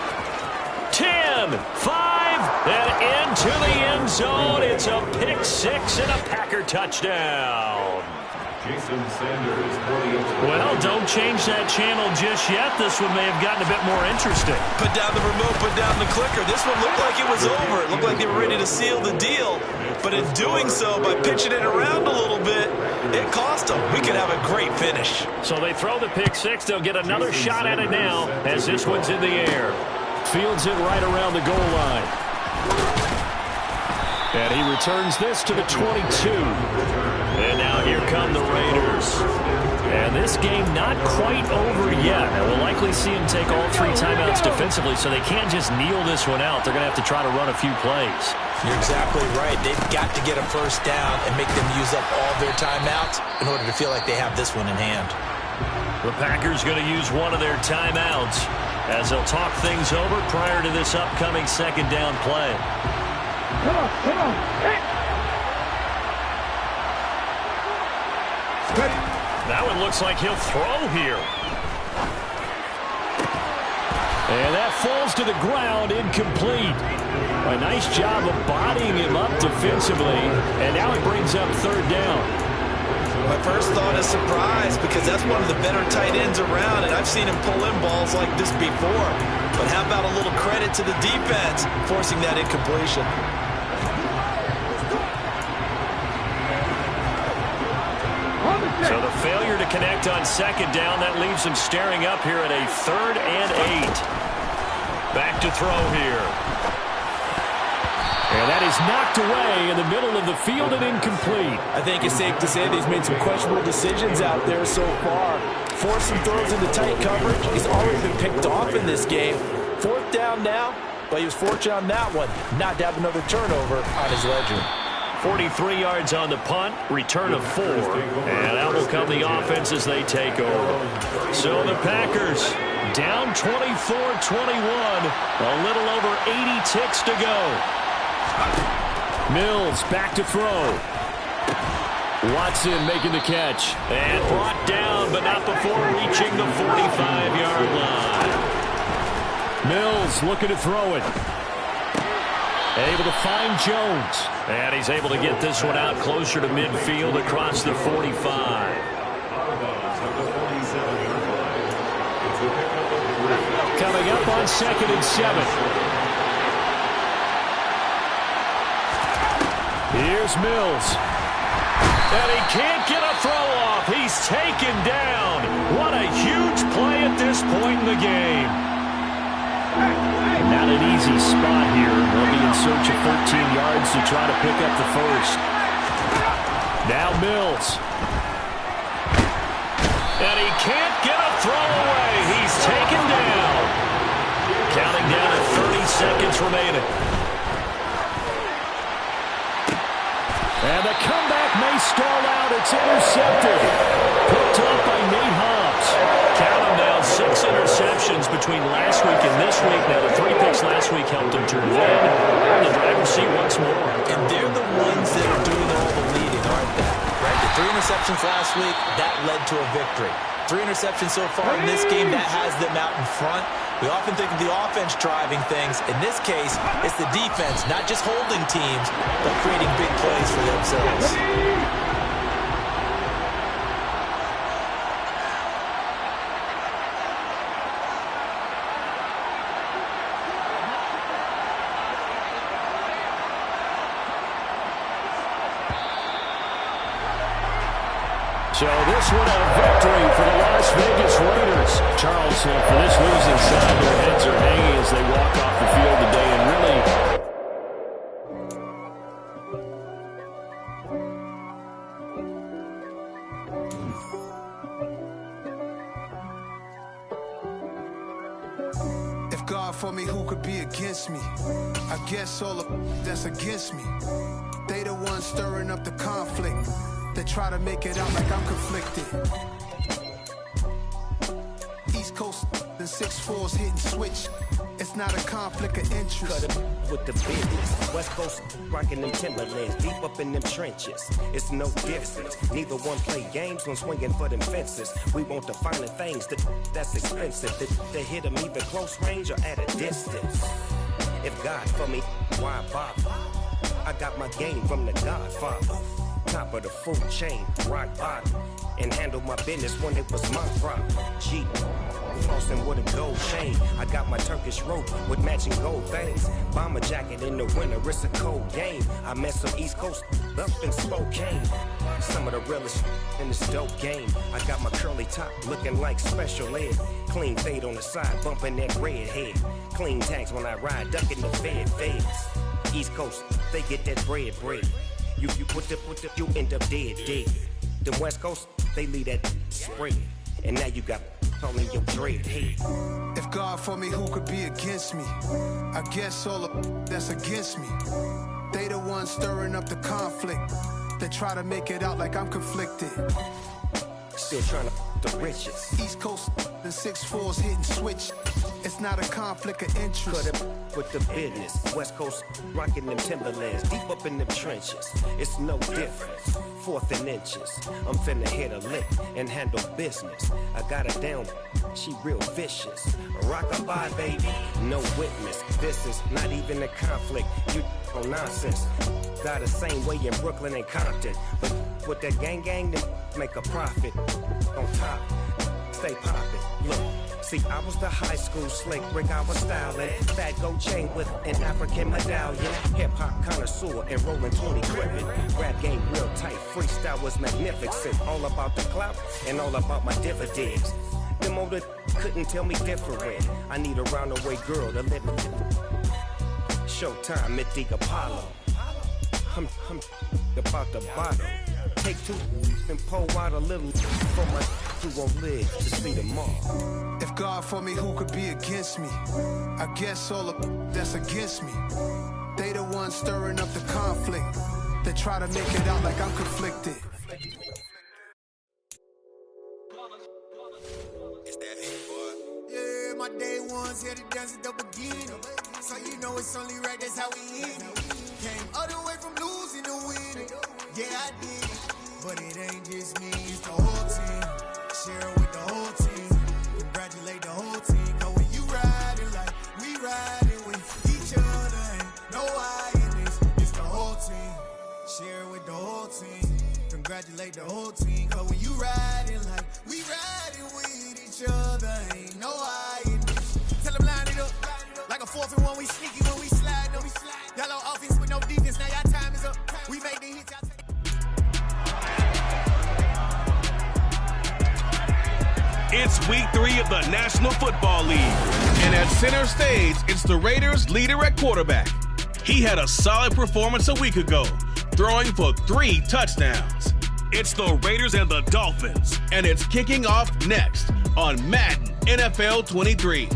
Speaker 2: 10, 5, and into the end zone. It's a pick 6 and a Packer touchdown.
Speaker 5: Jason Sanders, 48.
Speaker 2: Well, don't change that channel just yet. This one may have gotten a bit more interesting.
Speaker 3: Put down the remote, put down the clicker. This one looked like it was over. It looked like they were ready to seal the deal. But in doing so, by pitching it around a little bit, it cost them. We could have a great finish.
Speaker 2: So they throw the pick 6. They'll get another shot at it now as this one's in the air.
Speaker 6: Fields it right around the goal line. And he returns this to the 22.
Speaker 2: And now here come the Raiders. And this game not quite over yet. And we'll likely see him take all 3 timeouts defensively, so they can't just kneel this one out. They're going to have to try to run a few plays.
Speaker 3: You're exactly right. They've got to get a 1st down and make them use up all their timeouts in order to feel like they have this one in hand.
Speaker 2: The Packers going to use one of their timeouts as they'll talk things over prior to this upcoming 2nd down play.
Speaker 7: Come on. Hey.
Speaker 2: That one looks like he'll throw here.
Speaker 6: And that falls to the ground, incomplete. A nice job of bodying him up defensively. And now it brings up 3rd down.
Speaker 3: My first thought is surprise because that's one of the better tight ends around, and I've seen him pull in balls like this before. But how about a little credit to the defense forcing that incompletion?
Speaker 2: So the failure to connect on 2nd down, that leaves him staring up here at a 3rd and 8. Back to throw here.
Speaker 6: And that is knocked away in the middle of the field and incomplete.
Speaker 3: I think it's safe to say that he's made some questionable decisions out there so far. Forced some throws into tight coverage. He's already been picked off in this game. 4th down now, but he was fortunate on that one not to have another turnover on his ledger.
Speaker 2: 43 yards on the punt, return of 4, and out will come the offense as they take over. So the Packers down 24-21, a little over 80 ticks to go.
Speaker 6: Mills back to throw. Watson making the catch.
Speaker 2: And brought down, but not before reaching the 45-yard line.
Speaker 6: Mills looking to throw it. Able to find Jones.
Speaker 2: And he's able to get this one out closer to midfield across the 45.
Speaker 6: Coming up on 2nd and 7. Here's Mills.
Speaker 2: And he can't get a throw off. He's taken down. What a huge play at this point in the game.
Speaker 6: Not an easy spot here. They'll be in search of 13 yards to try to pick up the first. Now Mills.
Speaker 2: And he can't get a throw away. He's taken down. Counting down at 30 seconds remaining.
Speaker 6: And the comeback may stall out. It's intercepted. Picked up by Nate Hobbs.
Speaker 2: Count him now, 6 interceptions between last week and this week. Now, the 3 picks last week helped him turn red. They're in the driver's seat once more.
Speaker 3: And they're the ones that are doing all the leading, aren't they? Right? The 3 interceptions last week, that led to a victory. 3 interceptions so far in this game, that has them out in front. We often think of the offense driving things. In this case, it's the defense, not just holding teams, but creating big plays for themselves.
Speaker 6: So this one a victory for the Las Vegas Raiders. Charles, for this losing side, their heads are hanging as they walk off the field today, and
Speaker 8: really... If God for me, who could be against me? I guess all of that's against me. They the ones stirring up the conflict. They try to make it out like I'm conflicted. East Coast and 6'4's hitting switch. It's not a conflict of interest.
Speaker 9: Cut it with the business. West Coast rocking them Timberlands, deep up in them trenches. It's no difference. Neither one play games when swinging for them fences. We want the finer things that's expensive. To hit them either close range or at a distance. If God for me, why bother? I got my game from the Godfather. Top of the food chain, rock bottom, and handle my business when it was my problem. G, flossing with a gold chain. I got my Turkish rope with matching gold things. Bomber jacket in the winter, it's a cold game. I met some East Coast up in Spokane. Some of the realest in this dope game. I got my curly top looking like special ed. Clean fade on the side, bumping that red head. Clean tags when I ride, ducking the feds. East Coast, they get that bread. You put the, you end up dead. The West Coast, they leave that spread. And now you got calling your dread head.
Speaker 8: If God for me, who could be against me? I guess all of that's against me. They the ones stirring up the conflict. They try to make it out like I'm conflicted.
Speaker 9: Still trying to the riches.
Speaker 8: East Coast and 6'4's hitting switch. It's not a conflict of interest.
Speaker 9: Cut it with the business. West Coast rocking them Timberlands, deep up in them trenches. It's no difference. 4th and inches. I'm finna hit a lick and handle business. I got her down. She real vicious. Rock-a-bye, baby. No witness. This is not even a conflict. You on nonsense. Got the same way in Brooklyn and Compton. But with that gang, then make a profit. On top, stay poppin'. Look, see, I was the high school slick brick I was styling. Fat gold chain with an African medallion. Hip-hop connoisseur and rolling 20 cribbin'. Rap game real tight, freestyle was magnificent. All about the clout and all about my dividends. Them older couldn't tell me different. I need a roundaway girl to live with. Showtime, Mythic Apollo. I'm about the bottom. Take 2 and pour out a little for my who won't live to see tomorrow.
Speaker 8: If God for me, who could be against me? I guess all of that's against me. They the ones stirring up the conflict. They try to make it out like I'm conflicted.
Speaker 10: Yeah, my day ones here to dance at the beginning. So you know it's only right, that's how we end it. Came all the way from losing to winning. Yeah, I did it. But it ain't just me, it's the whole team. Share it with the whole team. Congratulate the whole team. Cause when you riding like we riding with each other, ain't no I in this. It's the whole team. Share it with the whole team. Congratulate the whole team. Cause when you riding like we riding with each other, ain't no I in this. Tell them line it up. Like a 4th and 1, we sneaky when we slide. No, we slide. Y'all on offense with no defense. Now y'all time is up. We make the hits.
Speaker 1: It's week 3 of the National Football League. And at center stage, it's the Raiders' leader at quarterback. He had a solid performance a week ago, throwing for 3 touchdowns. It's the Raiders and the Dolphins, and it's kicking off next on Madden NFL 23.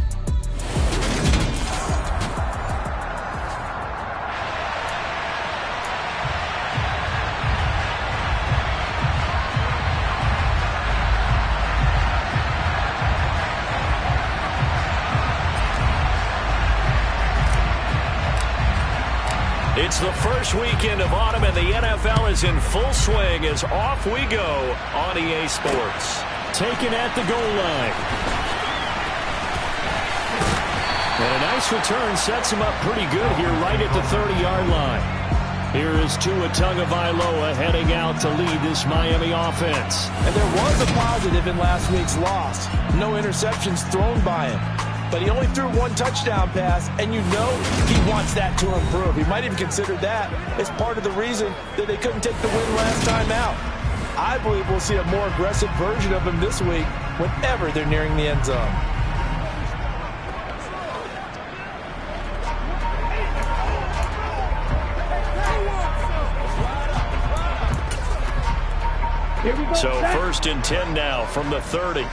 Speaker 2: It's the first weekend of autumn, and the NFL is in full swing as off we go on EA Sports.
Speaker 6: Taken at the goal line. And a nice return sets him up pretty good here right at the 30-yard line. Here is Tua Tagovailoa heading out to lead this Miami offense.
Speaker 3: And there was a positive in last week's loss. No interceptions thrown by him. But he only threw 1 touchdown pass, and you know he wants that to improve. He might even consider that as part of the reason that they couldn't take the win last time out. I believe we'll see a more aggressive version of him this week whenever they're nearing the end zone.
Speaker 2: So 1st and 10 now from the 30.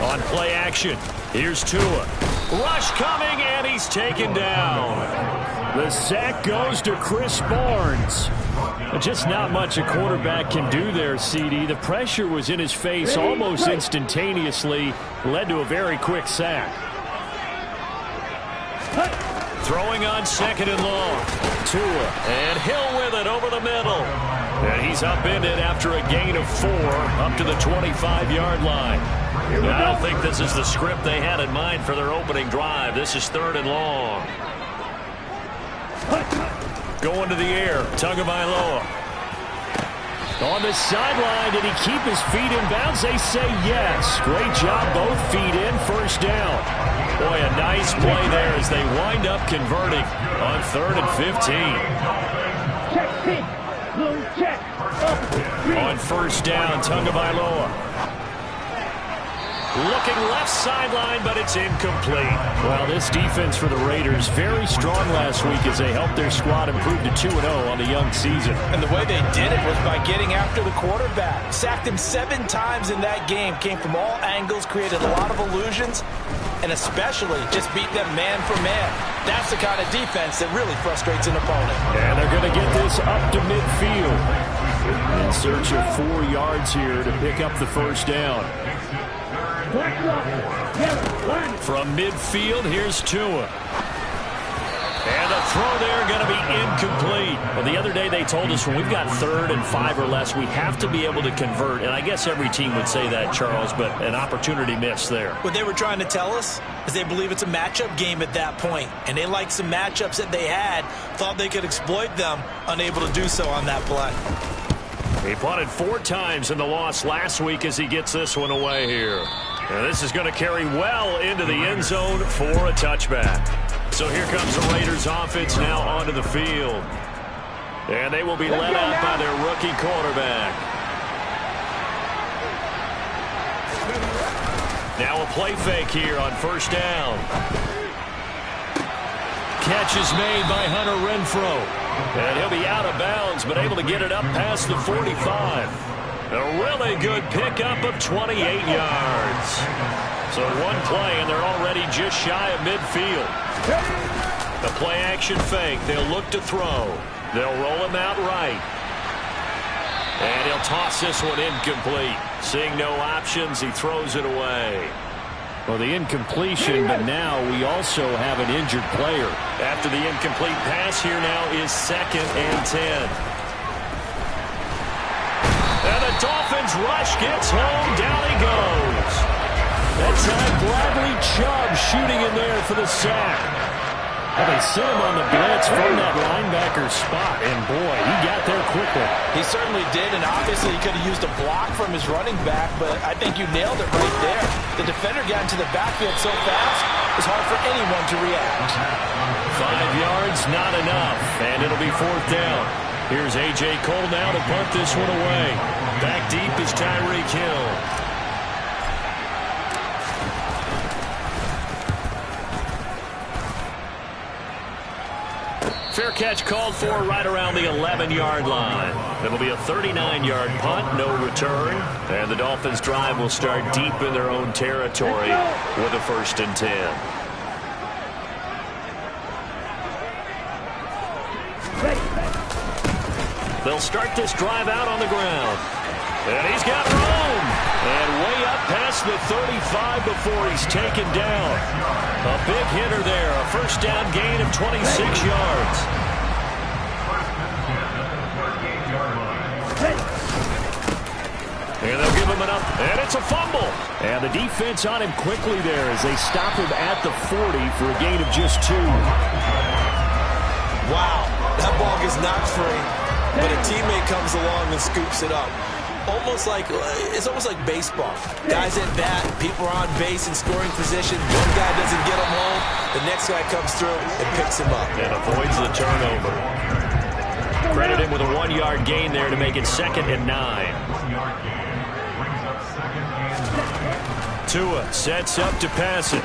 Speaker 2: On play action, here's Tua. Rush coming, and he's taken down.
Speaker 6: The sack goes to Chris Barnes. Just not much a quarterback can do there, CD. The pressure was in his face almost instantaneously, led to a very quick sack.
Speaker 2: Throwing on 2nd and long. Tua, and Hill with it over the middle. And he's upended after a gain of 4 up to the 25-yard line. I don't think this is the script they had in mind for their opening drive. This is 3rd and long. Going to the air, Tagovailoa. On the sideline, did he keep his feet in bounds? They say yes. Great job, both feet in, 1st down. Boy, a nice play there as they wind up converting on 3rd and 15. On 1st down, Tagovailoa. Looking left sideline, but it's incomplete.
Speaker 6: Well, this defense for the Raiders, very strong last week as they helped their squad improve to 2-0 on the young season.
Speaker 3: And the way they did it was by getting after the quarterback. Sacked him 7 times in that game. Came from all angles, created a lot of illusions, and especially just beat them man for man. That's the kind of defense that really frustrates an opponent.
Speaker 6: And they're going to get this up to midfield. In search of 4 yards here to pick up the 1st down.
Speaker 2: From midfield, here's Tua. And the throw there going to be incomplete. Well, the other day they told us when we've got 3rd and 5 or less, we have to be able to convert. And I guess every team would say that, Charles, but an opportunity missed there.
Speaker 3: What they were trying to tell us is they believe it's a matchup game at that point. And they liked some matchups that they had, thought they could exploit them, unable to do so on that play.
Speaker 2: He punted 4 times in the loss last week as he gets this one away here. And this is going to carry well into the end zone for a touchback. So here comes the Raiders offense now onto the field. And they will be led out by their rookie quarterback. Now a play fake here on 1st down. Catch is made by Hunter Renfrow. And he'll be out of bounds, but able to get it up past the 45. A really good pickup of 28 yards. So 1 play, and they're already just shy of midfield. The play-action fake. They'll look to throw. They'll roll him out right. And he'll toss this one incomplete. Seeing no options, he throws it away.
Speaker 6: Well, the incompletion, but now we also have an injured player.
Speaker 2: After the incomplete pass, here now is 2nd and 10. And the Dolphins rush gets home. Down he goes. That time, Bradley Chubb shooting in there for the sack.
Speaker 6: Well, they sent him on the blitz from that linebacker spot, and boy, he got there quickly.
Speaker 3: He certainly did, and obviously he could have used a block from his running back, but I think you nailed it right there. The defender got into the backfield so fast, it's hard for anyone to react.
Speaker 2: 5 yards, not enough, and it'll be 4th down. Here's A.J. Cole now to punt this one away. Back deep is Tyreek Hill. Fair catch called for right around the 11-yard line. It'll be a 39-yard punt, no return. And the Dolphins' drive will start deep in their own territory with a 1st and 10. They'll start this drive out on the ground. And he's got room. And way up past the 35 before he's taken down. A big hitter there. A 1st down gain of 26 yards. And they'll give him an up. And it's a fumble.
Speaker 6: And the defense on him quickly there as they stop him at the 40 for a gain of just 2.
Speaker 3: Wow, that ball gets knocked free, but a teammate comes along and scoops it up. It's almost like baseball. Guys at bat, people are on base in scoring position. One guy doesn't get him home. The next guy comes through and picks him up.
Speaker 2: And avoids the turnover. Credit him with a 1-yard gain there to make it 2nd and 9. Tua sets up to pass it.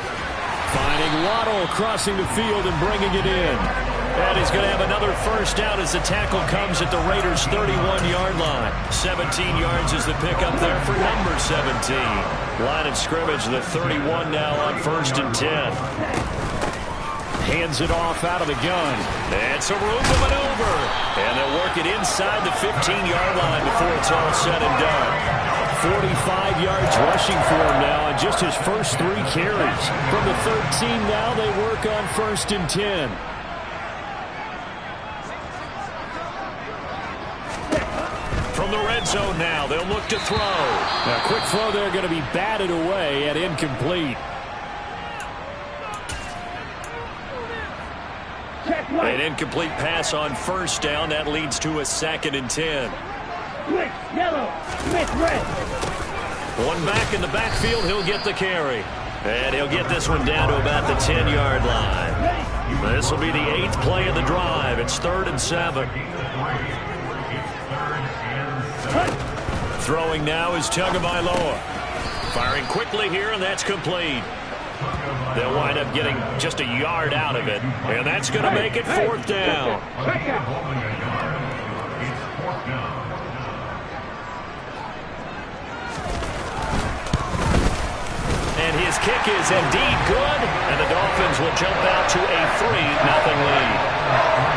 Speaker 6: Finding Waddle crossing the field and bringing it in. And he's going to have another 1st down as the tackle comes at the Raiders' 31-yard line.
Speaker 2: 17 yards is the pickup there for number 17. Line of scrimmage, the 31 now on 1st and 10.
Speaker 6: Hands it off out of the gun.
Speaker 2: And some room to maneuver. And they'll work it inside the 15-yard line before it's all said and done.
Speaker 6: 45 yards rushing for him now on just his first 3 carries. From the 13 now, they work on 1st and 10.
Speaker 2: From the red zone now, they'll look to throw.
Speaker 6: Now, quick throw there going to be batted away and incomplete.
Speaker 2: An incomplete pass on 1st down. That leads to a 2nd and 10.
Speaker 7: Switch, yellow, switch, red.
Speaker 2: One back in the backfield, he'll get the carry. And he'll get this one down to about the 10-yard line. This will be the 8th play of the drive. It's 3rd and 7. Throwing now is Tagovailoa. Firing quickly here, and that's complete. They'll wind up getting just a yard out of it, and that's going to make it 4th down. And his kick is indeed good, and the Dolphins will jump out to a 3-0 lead.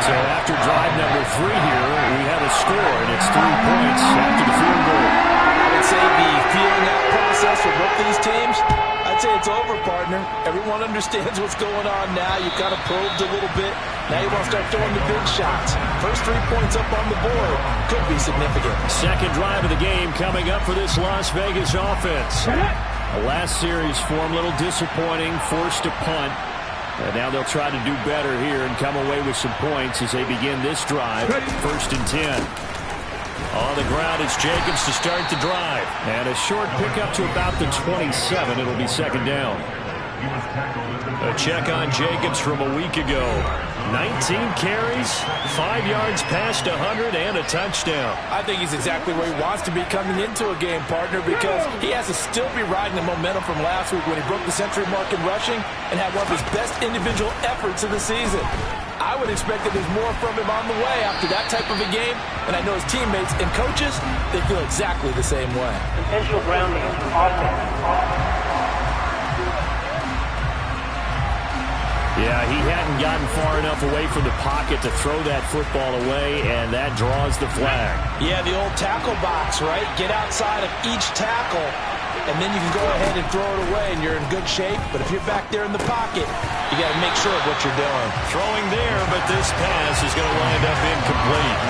Speaker 6: So after drive number 3 here, we have a score, and it's 3 points after the field goal.
Speaker 3: I would say the feeling out process for both these teams, I'd say it's over, partner. Everyone understands what's going on now. You've kind of probed a little bit. Now you want to start throwing the big shots. First 3 points up on the board could be significant.
Speaker 6: Second drive of the game coming up for this Las Vegas offense. The last series for them, a little disappointing, forced to punt. And now they'll try to do better here and come away with some points as they begin this drive. 1st and 10. On the ground, it's Jacobs to start the drive. And a short pickup to about the 27. It'll be 2nd down.
Speaker 2: A check on Jacobs from a week ago. 19 carries, 5 yards past 100, and a touchdown.
Speaker 3: I think he's exactly where he wants to be coming into a game, partner, because he has to still be riding the momentum from last week when he broke the century mark in rushing and had one of his best individual efforts of the season. I would expect that there's more from him on the way after that type of a game, and I know his teammates and coaches, they feel exactly the same way.
Speaker 4: Intentional grounding is offense.
Speaker 6: Yeah, he hadn't gotten far enough away from the pocket to throw that football away, and that draws the flag.
Speaker 3: Yeah, the old tackle box, right? Get outside of each tackle, and then you can go ahead and throw it away, and you're in good shape. But if you're back there in the pocket, you got to make sure of what you're doing.
Speaker 6: Throwing there, but this pass is going to wind up incomplete.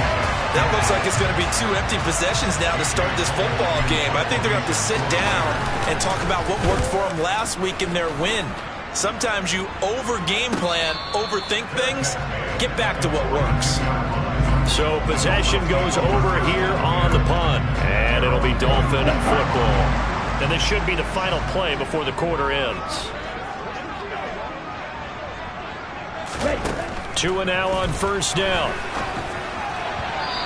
Speaker 3: That looks like it's going to be 2 empty possessions now to start this football game. I think they're going to have to sit down and talk about what worked for them last week in their win. Sometimes you over-game plan, overthink things. Get back to what works.
Speaker 6: So possession goes over here on the punt, and it'll be Dolphin football. And this should be the final play before the quarter ends. 2 now on first down.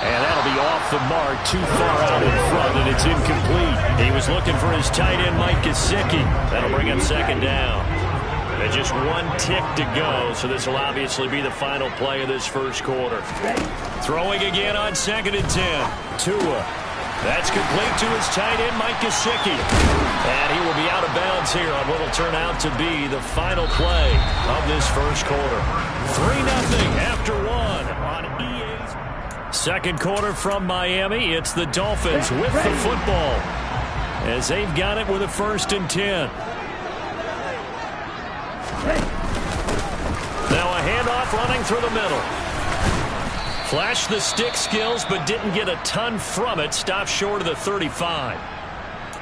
Speaker 6: And that'll be off the mark, too far out in front, and it's incomplete. He was looking for his tight end, Mike Gesicki. That'll bring up second down. And just 1 tick to go, so this will obviously be the final play of this first quarter. Throwing again on 2nd and 10. Tua. That's complete to his tight end, Mike Gesicki. And he will be out of bounds here on what will turn out to be the final play of this first quarter. 3-0 after 1 on EA's. Second quarter from Miami. It's the Dolphins with the football as they've got it with a 1st and 10. Now a handoff running through the middle. Flashed the stick skills, but didn't get a ton from it. Stopped short of the 35.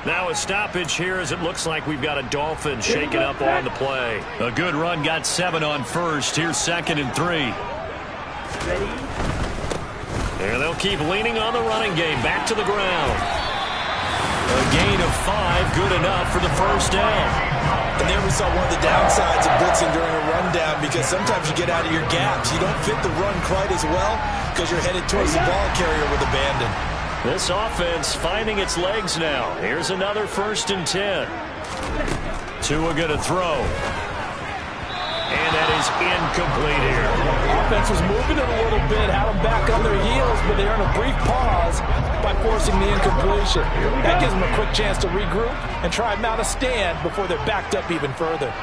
Speaker 6: Now a stoppage here as it looks like we've got a Dolphin shaking up on the play. A good run, got 7 on first. Here's 2nd and 3. And they'll keep leaning on the running game. Back to the ground. A gain of 5, good enough for the first down.
Speaker 3: And there we saw one of the downsides of blitzing during a rundown, because sometimes you get out of your gaps. You don't fit the run quite as well because you're headed towards the ball carrier with abandon.
Speaker 6: This offense finding its legs now. Here's another 1st and 10. Tua going to throw. And that is incomplete here.
Speaker 3: Offense was moving it a little bit, had them back on their heels, but they earned a brief pause by forcing the incompletion. That gives them a quick chance to regroup and try and mount a stand before they're backed up even further.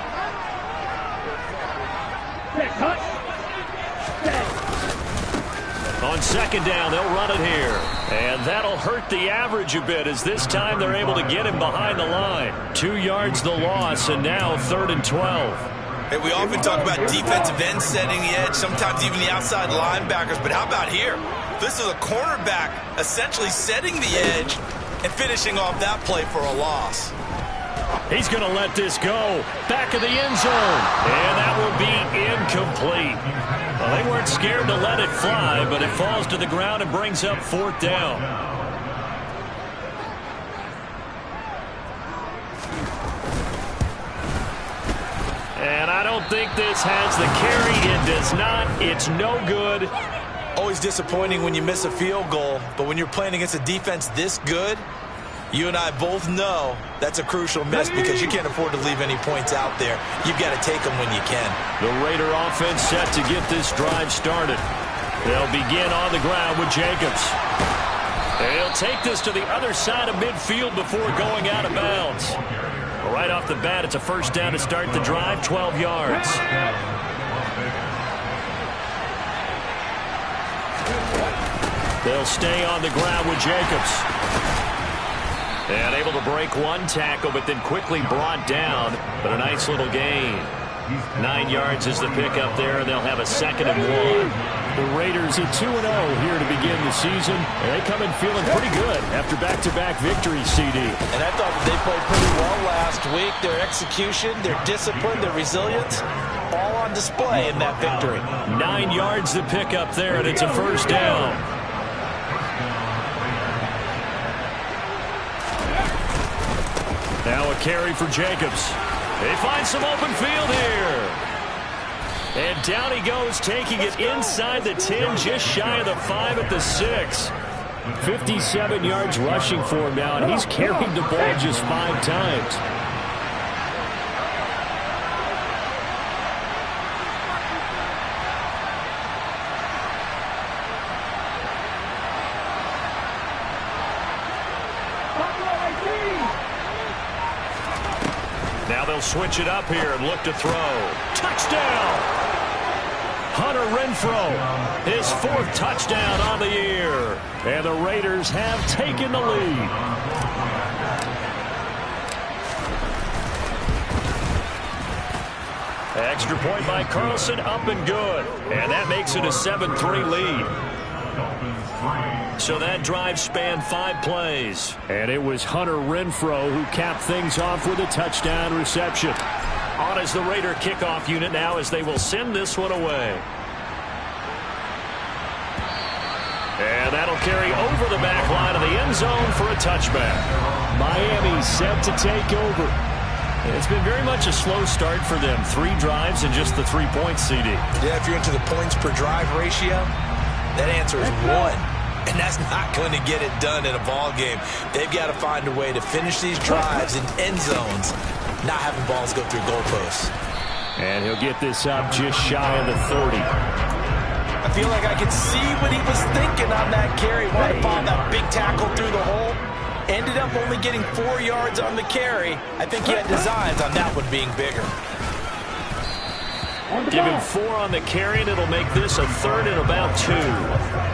Speaker 6: On 2nd down, they'll run it here. And that'll hurt the average a bit, as this time they're able to get him behind the line. 2 yards the loss, and now 3rd and 12.
Speaker 3: Hey, we often talk about defensive ends setting the edge, sometimes even the outside linebackers, but how about here? This is a cornerback essentially setting the edge and finishing off that play for a loss.
Speaker 6: He's going to let this go. Back of the end zone. And that will be incomplete. Well, they weren't scared to let it fly, but it falls to the ground and brings up 4th down. And I don't think this has the carry. It does not. It's no good.
Speaker 3: Always disappointing when you miss a field goal, but when you're playing against a defense this good, you and I both know that's a crucial miss because you can't afford to leave any points out there. You've got to take them when you can.
Speaker 6: The Raider offense set to get this drive started. They'll begin on the ground with Jacobs. They'll take this to the other side of midfield before going out of bounds. Right off the bat, it's a 1st down to start the drive, 12 yards. They'll stay on the ground with Jacobs. And able to break 1 tackle, but then quickly brought down. But a nice little gain. 9 yards is the pickup there, and they'll have a 2nd and 1. The Raiders at 2-0 here to begin the season. And they come in feeling pretty good after back-to-back victories, CD.
Speaker 3: And I thought they played pretty well last week. Their execution, their discipline, their resilience, all on display in that victory.
Speaker 6: 9 yards to pick up there, and it's a 1st down. Now a carry for Jacobs. They find some open field here. And down he goes, taking it inside the 10, just shy of the 5 at the 6. 57 yards rushing for him now, and he's carried the ball just 5 times. Now they'll switch it up here and look to throw. Touchdown!
Speaker 2: Renfro, his 4th touchdown on the year. And the Raiders have taken the lead. Extra point by Carlson, up and good. And that makes it a 7-3 lead. So that drive spanned 5 plays.
Speaker 6: And it was Hunter Renfro who capped things off with a touchdown reception.
Speaker 2: On as the Raider kickoff unit now as they will send this one away. And that'll carry over the back line of the end zone for a touchback.
Speaker 6: Miami set to take over.
Speaker 2: It's been very much a slow start for them. 3 drives and just the 3 points, CD.
Speaker 3: Yeah, if you're into the points per drive ratio, that answer is 1. And that's not going to get it done in a ball game. They've got to find a way to finish these drives in end zones, not having balls go through goalposts.
Speaker 6: And he'll get this up just shy of the 30.
Speaker 3: I feel like I could see what he was thinking on that carry. Wanted to follow that big tackle through the hole. Ended up only getting 4 yards on the carry. I think he had designs on that one being bigger.
Speaker 2: Give him 4 on the carry, and it'll make this a 3rd and about 2.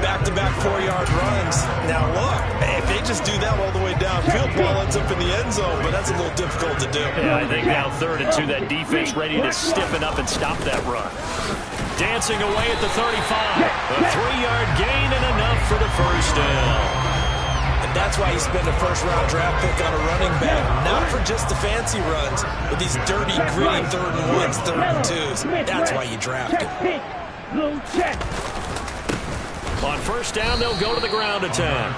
Speaker 3: Back-to-back 4-yard runs. Now look, if they just do that all the way downfield, ball ends up in the end zone, but that's a little difficult to do.
Speaker 2: Yeah, I think now 3rd and 2, that defense ready to stiffen up and stop that run. Dancing away at the 35. A 3-yard gain and enough for the first down.
Speaker 3: And that's why you spend a first-round draft pick on a running back, not for just the fancy runs, but these dirty, gritty 3rd and 1s, 3rd and 2s. That's why you draft him.
Speaker 2: On first down, they'll go to the ground attack.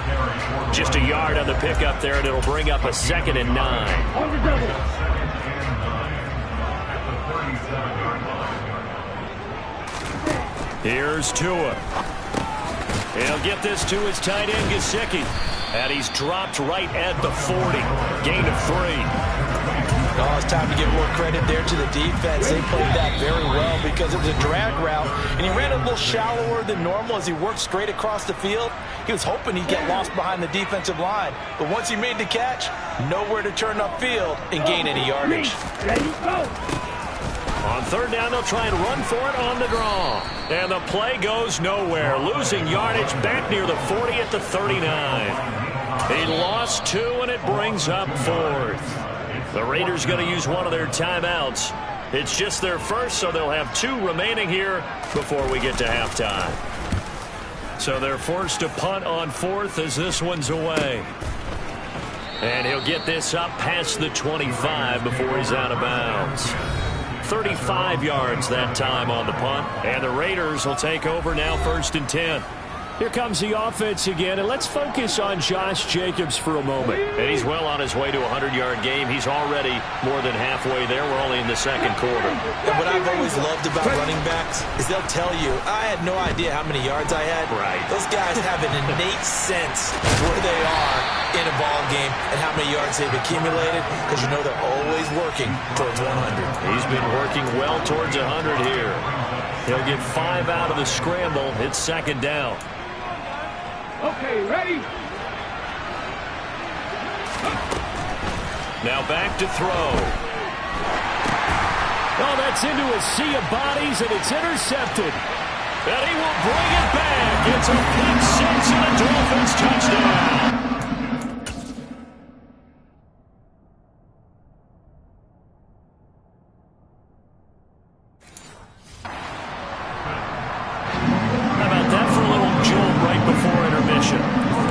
Speaker 2: Just a yard on the pickup there, and it'll bring up a 2nd and 9. Here's Tua. He'll get this to his tight end, Gesicki. And he's dropped right at the 40. Gain of 3.
Speaker 3: Oh, it's time to give more credit there to the defense. They played that very well because it was a drag route, and he ran a little shallower than normal as he worked straight across the field. He was hoping he'd get lost behind the defensive line, but once he made the catch, nowhere to turn upfield and gain any yardage.
Speaker 2: On 3rd down, they'll try and run for it on the draw. And the play goes nowhere. Losing yardage back near the 40 at the 39. He lost 2, and it brings up 4th. The Raiders going to use one of their timeouts. It's just their first, so they'll have 2 remaining here before we get to halftime. So they're forced to punt on 4th as this one's away. And he'll get this up past the 25 before he's out of bounds. 35 yards that time on the punt. And the Raiders will take over now 1st and 10.
Speaker 6: Here comes the offense again, and let's focus on Josh Jacobs for a moment.
Speaker 2: And he's well on his way to a 100-yard game. He's already more than halfway there. We're only in the 2nd quarter.
Speaker 3: And what I've always loved about running backs is they'll tell you, I had no idea how many yards I had.
Speaker 2: Right.
Speaker 3: Those guys have an innate sense of where they are in a ball game and how many yards they've accumulated because you know they're always working towards 100.
Speaker 2: He's been working well towards 100 here. He'll get 5 out of the scramble. It's 2nd down.
Speaker 7: Okay, ready?
Speaker 2: Now back to throw.
Speaker 6: Oh, that's into a sea of bodies, and it's intercepted.
Speaker 2: And he will bring it back. It's a pick 6 and a Dolphins touchdown. How about that for a little jolt right before intermission?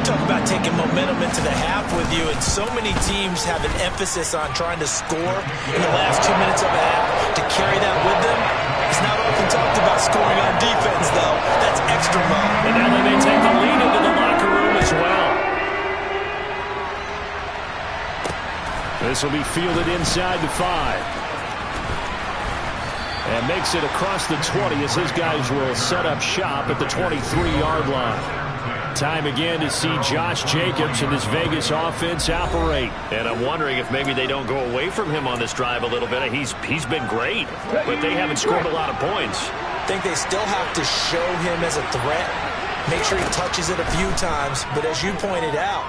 Speaker 3: Talk about taking momentum into the half with you, and so many teams have an emphasis on trying to score in the last 2 minutes of a half. To carry that with them, it's not often talked about scoring on defense, though. That's extra mode.
Speaker 2: And now they may take the lead into the locker room as well.
Speaker 6: This will be fielded inside the 5. And makes it across the 20 as his guys will set up shop at the 23-yard line. Time again to see Josh Jacobs and this Vegas offense operate.
Speaker 2: And I'm wondering if maybe they don't go away from him on this drive a little bit. He's been great, but they haven't scored a lot of points.
Speaker 3: I think they still have to show him as a threat. Make sure he touches it a few times. But as you pointed out,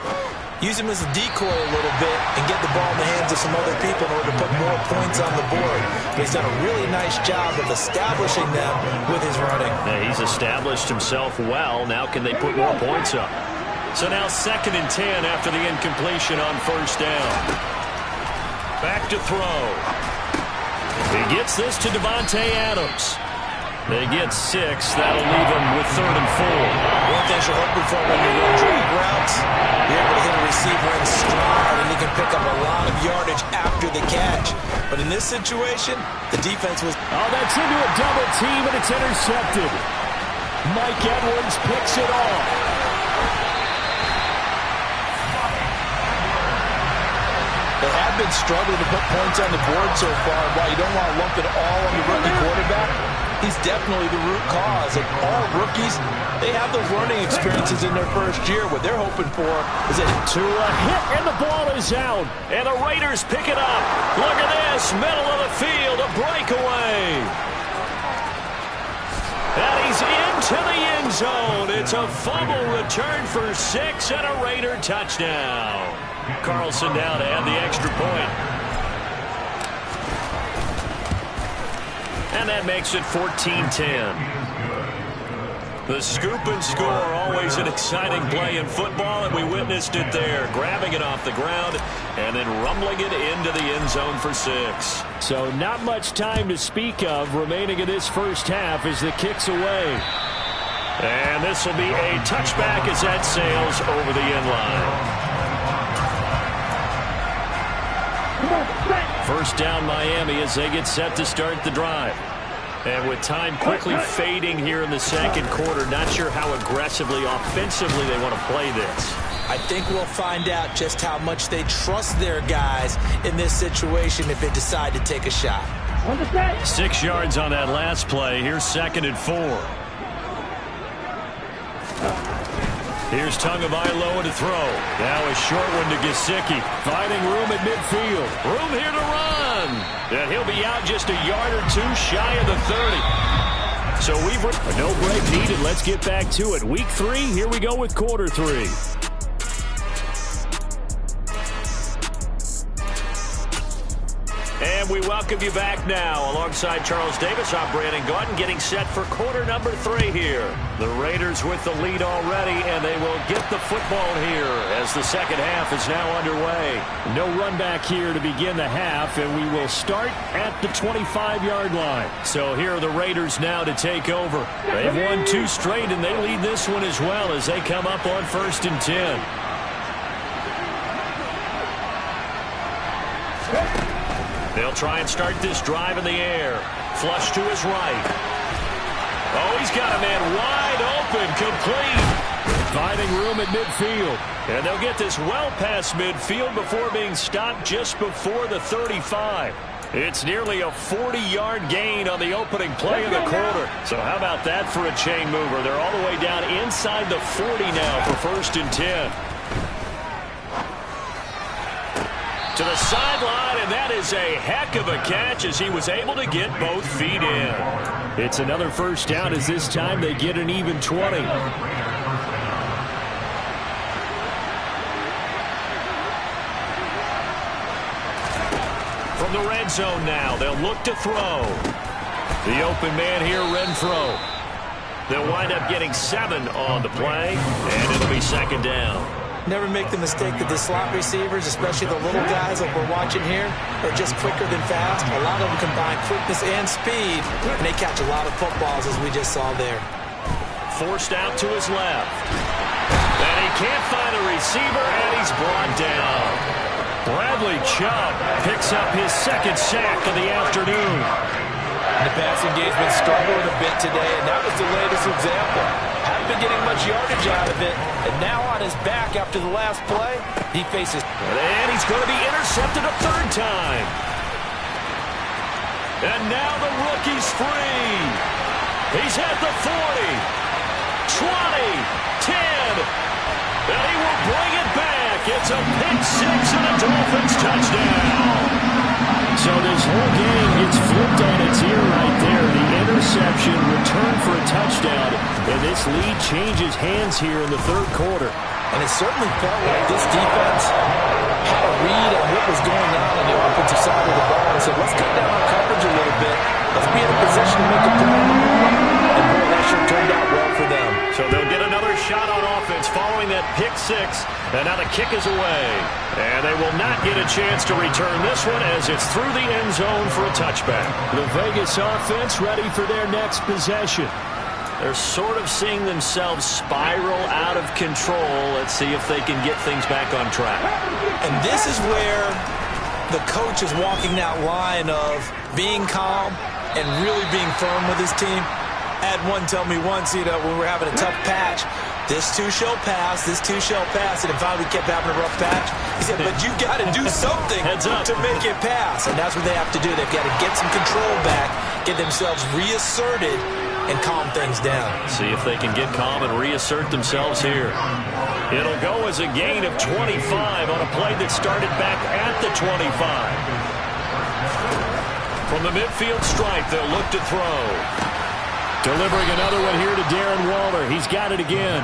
Speaker 3: use him as a decoy a little bit and get the ball in the hands of some other people in order to put more points on the board. But he's done a really nice job of establishing them with his running.
Speaker 2: Yeah, he's established himself well. Now can they put more points up? So now 2nd and 10 after the incompletion on 1st down. Back to throw. He gets this to Devontae Adams. They get 6. That'll leave him with 3rd and 4.
Speaker 3: One thing you're hoping for when you run drag routes, you're able to hit a receiver in stride, and he can pick up a lot of yardage after the catch. But in this situation, the defense was...
Speaker 6: Oh, that's into a double team, and it's intercepted. Mike Edwards picks it off.
Speaker 3: They have been struggling to put points on the board so far. While you don't want to lump it all on the rookie quarterback, he's definitely the root cause. And all rookies, they have those learning experiences in their first year. What they're hoping for is to
Speaker 6: a hit, and the ball is out.
Speaker 2: And the Raiders pick it up. Look at this, middle of the field, a breakaway. And he's into the end zone. It's a fumble return for 6 and a Raider touchdown. Carlson down to add the extra point. And that makes it 14-10. The scoop and score, always an exciting play in football, and we witnessed it there, grabbing it off the ground and then rumbling it into the end zone for 6.
Speaker 6: So not much time to speak of remaining in this first half as the kick's away.
Speaker 2: And this will be a touchback as that sails over the end line. First down Miami as they get set to start the drive. And with time quickly fading here in the 2nd quarter, not sure how aggressively, offensively they want to play this.
Speaker 3: I think we'll find out just how much they trust their guys in this situation if they decide to take a shot.
Speaker 2: 6 yards on that last play. Here's 2nd and 4. Here's Tagovailoa to throw. Now a short one to Gesicki. Finding room at midfield. Room here to run. And he'll be out just a yard or 2 shy of the 30. So we've...
Speaker 6: No break needed. Let's get back to it. Week 3, here we go with quarter 3.
Speaker 2: And we welcome you back now. Alongside Charles Davis, I'm Brandon Gaudin, getting set for quarter number 3 here. The Raiders with the lead already, and they will get the football here as the 2nd half is now underway.
Speaker 6: No run back here to begin the half, and we will start at the 25-yard line.
Speaker 2: So here are the Raiders now to take over. They've won 2 straight, and they lead this one as well as they come up on 1st and 10. They'll try and start this drive in the air. Flush to his right. Oh, he's got a man wide open, complete.
Speaker 6: Finding room at midfield.
Speaker 2: And they'll get this well past midfield before being stopped just before the 35. It's nearly a 40-yard gain on the opening play of the quarter. So how about that for a chain mover? They're all the way down inside the 40 now for 1st and 10. To the sideline, and that is a heck of a catch as he was able to get both feet in.
Speaker 6: It's another first down as this time they get an even 20.
Speaker 2: From the red zone now, they'll look to throw. The open man here, Renfro. They'll wind up getting 7 on the play, and it'll be 2nd down.
Speaker 3: Never make the mistake that the slot receivers, especially the little guys like we're watching here, are just quicker than fast. A lot of them combine quickness and speed, and they catch a lot of footballs, as we just saw there.
Speaker 2: Forced out to his left. And he can't find a receiver, and he's brought down. Bradley Chubb picks up his 2nd sack of the afternoon.
Speaker 3: The passing game's been struggling a bit today, and that was the latest example. Hadn't been getting much yardage out of it, and now on his back after the last play, he faces...
Speaker 2: And he's going to be intercepted a 3rd time. And now the rookie's free. He's at the 40, 20, 10, and he will bring it back. It's a pick 6 and a Dolphins touchdown.
Speaker 6: So this whole game gets flipped on its ear right there. The interception, return for a touchdown, and this lead changes hands here in the third quarter.
Speaker 3: And it certainly felt like this defense had a read on what was going on the offensive side of the ball and said, let's cut down our coverage a little bit. Let's be in a position to make a play. And boy, that sure turned out well for them.
Speaker 2: So they'll get another shot on offense following that pick six. And now the kick is away. And they will not get a chance to return this one as it's through the end zone for a touchback.
Speaker 6: The Vegas offense ready for their next possession.
Speaker 2: They're sort of seeing themselves spiral out of control. Let's see if they can get things back on track.
Speaker 3: And this is where the coach is walking that line of being calm and really being firm with his team. I had one tell me once, when we were having a tough patch, this too shall pass, this too shall pass. And finally we kept having a rough patch. He said, but you got to do something to make it pass. And that's what they have to do. They've got to get some control back, get themselves reasserted, and calm things down.
Speaker 2: See if they can get calm and reassert themselves here. It'll go as a gain of 25 on a play that started back at the 25. From the midfield stripe, they'll look to throw.
Speaker 6: Delivering another one here to Darren Waller. He's got it again.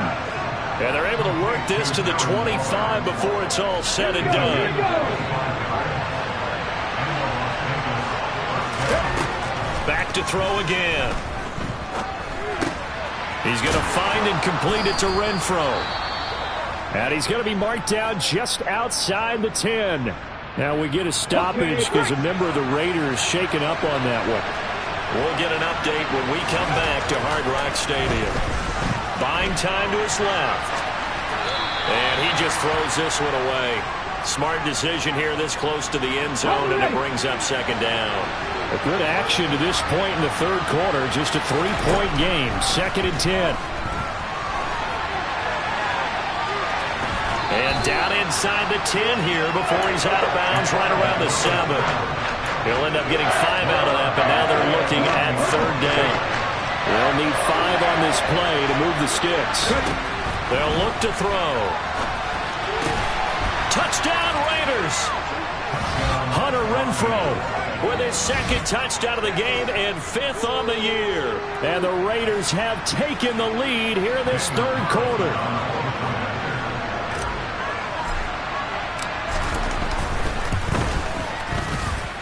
Speaker 2: And they're able to work this to the 25 before it's all said and done. Back to throw again. He's going to find and complete it to Renfro.
Speaker 6: And he's going to be marked down just outside the 10. Now we get a stoppage because a member of the Raiders shaken up on that one.
Speaker 2: We'll get an update when we come back to Hard Rock Stadium. Buying time to his left. And he just throws this one away. Smart decision here this close to the end zone, and it brings up second down.
Speaker 6: A good action to this point in the third quarter. Just a 3-point game. 2nd and 10.
Speaker 2: And down inside the 10 here before he's out of bounds right around the 7. He'll end up getting 5 out of that, but now they're looking at third down.
Speaker 6: They'll need 5 on this play to move the sticks.
Speaker 2: They'll look to throw. Touchdown Raiders!
Speaker 6: Hunter Renfro
Speaker 2: with his 2nd touchdown of the game and 5th on the year.
Speaker 6: And the Raiders have taken the lead here in this third quarter.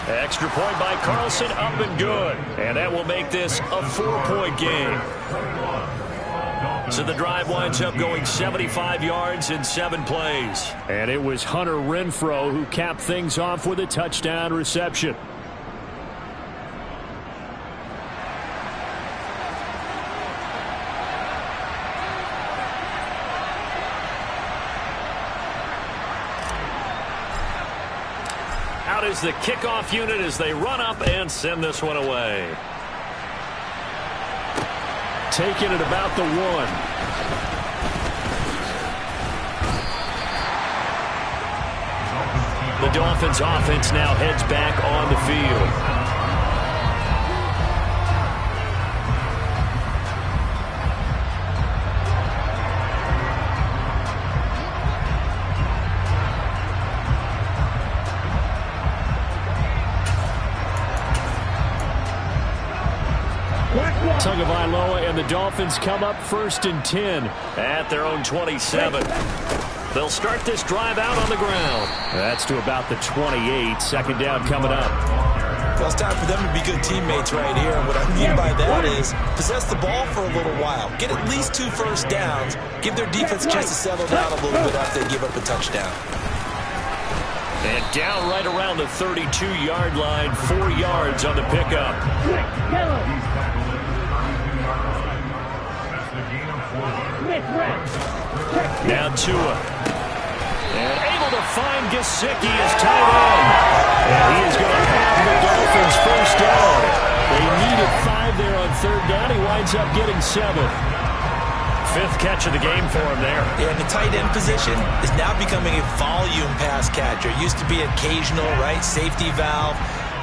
Speaker 2: Extra point by Carlson, up and good. And that will make this a 4-point game. So the drive winds up going 75 yards in 7 plays.
Speaker 6: And it was Hunter Renfro who capped things off with a touchdown reception.
Speaker 2: Out is the kickoff unit as they run up and send this one away.
Speaker 6: Taking it about the 1.
Speaker 2: The Dolphins offense now heads back on the field.
Speaker 6: Tagovailoa and the Dolphins come up 1st and 10
Speaker 2: at their own 27. They'll start this drive out on the ground.
Speaker 6: That's to about the 28. 2nd down coming up.
Speaker 3: Well, it's time for them to be good teammates right here. And what I mean by that is possess the ball for a little while. Get at least 2 first downs. Give their defense a chance to settle down a little bit after they give up a touchdown.
Speaker 2: And down right around the 32-yard line. 4 yards on the pickup. Now Tua. And able to find Gesicki as tight end. And he is going to have the Dolphins first down.
Speaker 6: They needed 5 there on 3rd down. He winds up getting 7.
Speaker 2: 5th catch of the game for him there.
Speaker 3: Yeah, and the tight end position is now becoming a volume pass catcher. It used to be occasional, right? Safety valve.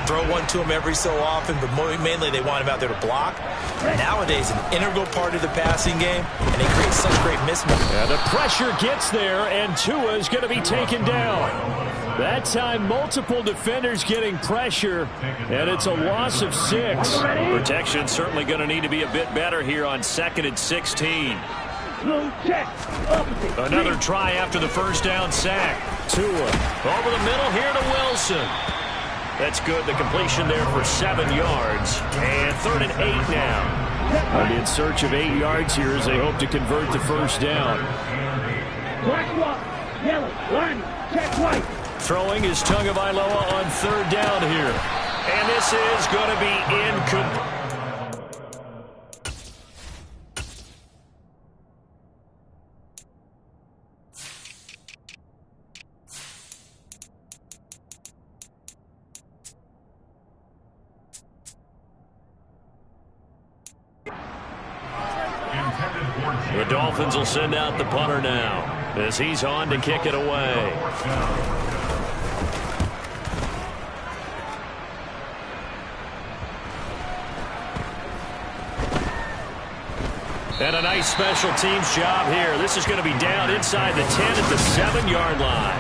Speaker 3: Throw one to him every so often, but mainly they want him out there to block. Nowadays, an integral part of the passing game, and they create such great mismatch.
Speaker 6: Yeah, the pressure gets there, and Tua is going to be taken down. That time, multiple defenders getting pressure, and it's a loss of 6.
Speaker 2: Protection's certainly going to need to be a bit better here on 2nd and 16. Another try after the first down sack. Tua over the middle here to Wilson. That's good. The completion there for 7 yards. And 3rd and 8 now.
Speaker 6: And in search of 8 yards here as they hope to convert the first down.
Speaker 7: Black walk, yellow, line, check white.
Speaker 2: Throwing is Tagovailoa on 3rd down here. And this is going to be incomplete. The Dolphins will send out the punter now as he's on to kick it away. And a nice special teams job here. This is going to be down inside the 10 at the 7-yard line.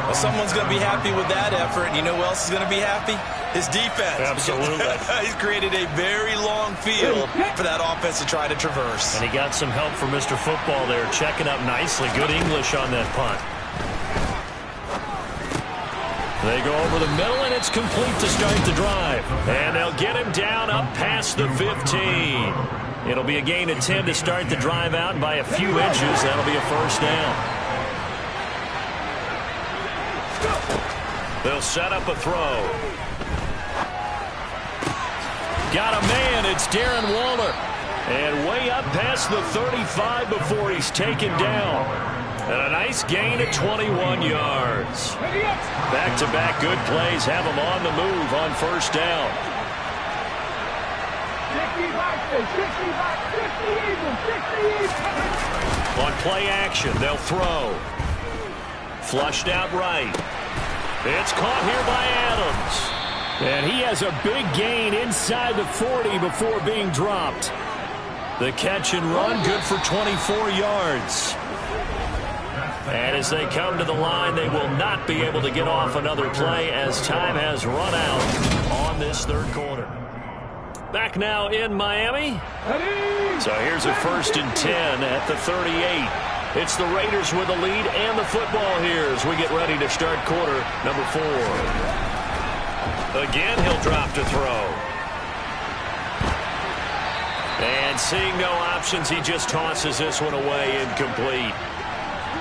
Speaker 3: Well, someone's going to be happy with that effort. And you know who else is going to be happy? His defense.
Speaker 2: Absolutely.
Speaker 3: He's created a very long field for that offense to try to traverse.
Speaker 2: And he got some help from Mr. Football there, checking up nicely. Good English on that punt. They go over the middle, and it's complete to start the drive. And they'll get him down up past the 15. It'll be a gain of 10 to start the drive out, and by a few inches, that'll be a first down. They'll set up a throw. Got a man. It's Darren Waller. And way up past the 35 before he's taken down. And a nice gain of 21 yards. Back-to-back good plays have him on the move on first down.
Speaker 7: 60
Speaker 2: On play action, they'll throw. Flushed out right. It's caught here by Adams.
Speaker 6: And he has a big gain inside the 40 before being dropped.
Speaker 2: The catch and run, good for 24 yards. And as they come to the line, they will not be able to get off another play as time has run out on this third quarter. Back now in Miami. So here's a 1st and 10 at the 38. It's the Raiders with the lead and the football here as we get ready to start quarter number 4. Again, he'll drop to throw. And seeing no options, he just tosses this one away incomplete.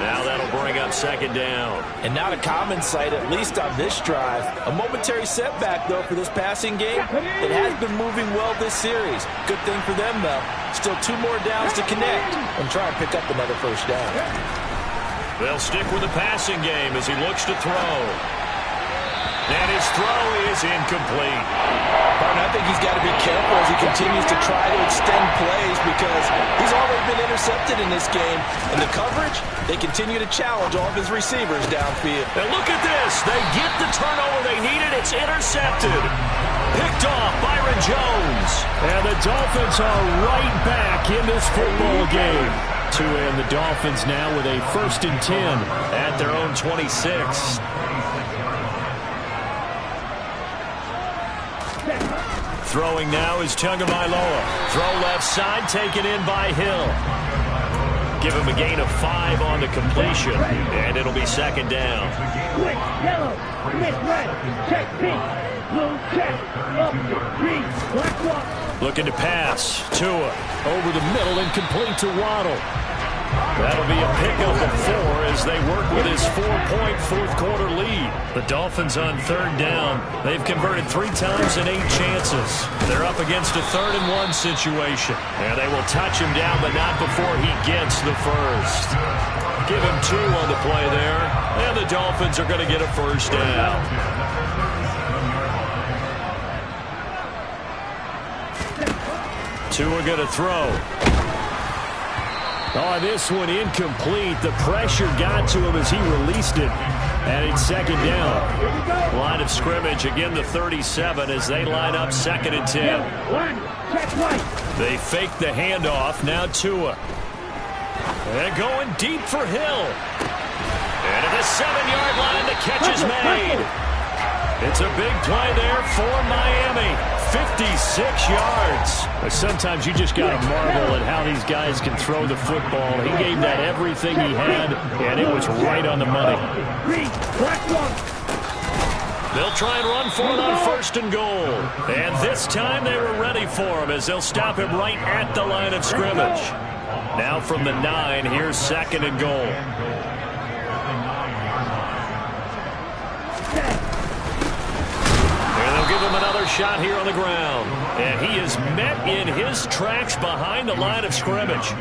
Speaker 2: Now that'll bring up 2nd down.
Speaker 3: And not a common sight, at least on this drive. A momentary setback, though, for this passing game. It has been moving well this series. Good thing for them, though. Still 2 more downs to connect and try and pick up another first down.
Speaker 2: They'll stick with the passing game as he looks to throw. And his throw is incomplete.
Speaker 3: Partner, I think he's got to be careful as he continues to try to extend plays because he's already been intercepted in this game. And the coverage, they continue to challenge all of his receivers downfield.
Speaker 2: And look at this. They get the turnover they needed. It's intercepted. Picked off Byron Jones.
Speaker 6: And the Dolphins are right back in this football game. To end the Dolphins now with a 1st and 10
Speaker 2: at their own 26. Throwing now is Tagovailoa. Throw left side, taken in by Hill. Give him a gain of 5 on the completion, and it'll be 2nd down.
Speaker 7: Quick, yellow, red, check pink, blue, check, up, green, black walk.
Speaker 2: Looking to pass. Tua
Speaker 6: over the middle and complete to Waddle.
Speaker 2: That'll be a pickup of 4 as they work with his 4-point fourth-quarter lead. The Dolphins on 3rd down. They've converted 3 times in 8 chances. They're up against a 3rd and 1 situation. And they will touch him down, but not before he gets the first. Give him 2 on the play there. And the Dolphins are going to get a first down. Tua going to throw.
Speaker 6: Oh, this one incomplete. The pressure got to him as he released it. And it's 2nd down.
Speaker 2: Line of scrimmage, again the 37 as they line up 2nd and 10. They fake the handoff. Now Tua. And going deep for Hill. And an the 7-yard line, the catch is made. It's a big play there for Miami. 56 yards. Sometimes you just got to marvel at how these guys can throw the football. He gave that everything he had, and it was right on the money. They'll try and run for it on 1st and goal. And this time they were ready for him as they'll stop him right at the line of scrimmage. Now from the 9, here's 2nd and goal. Give him another shot here on the ground. And he is met in his tracks behind the line of scrimmage.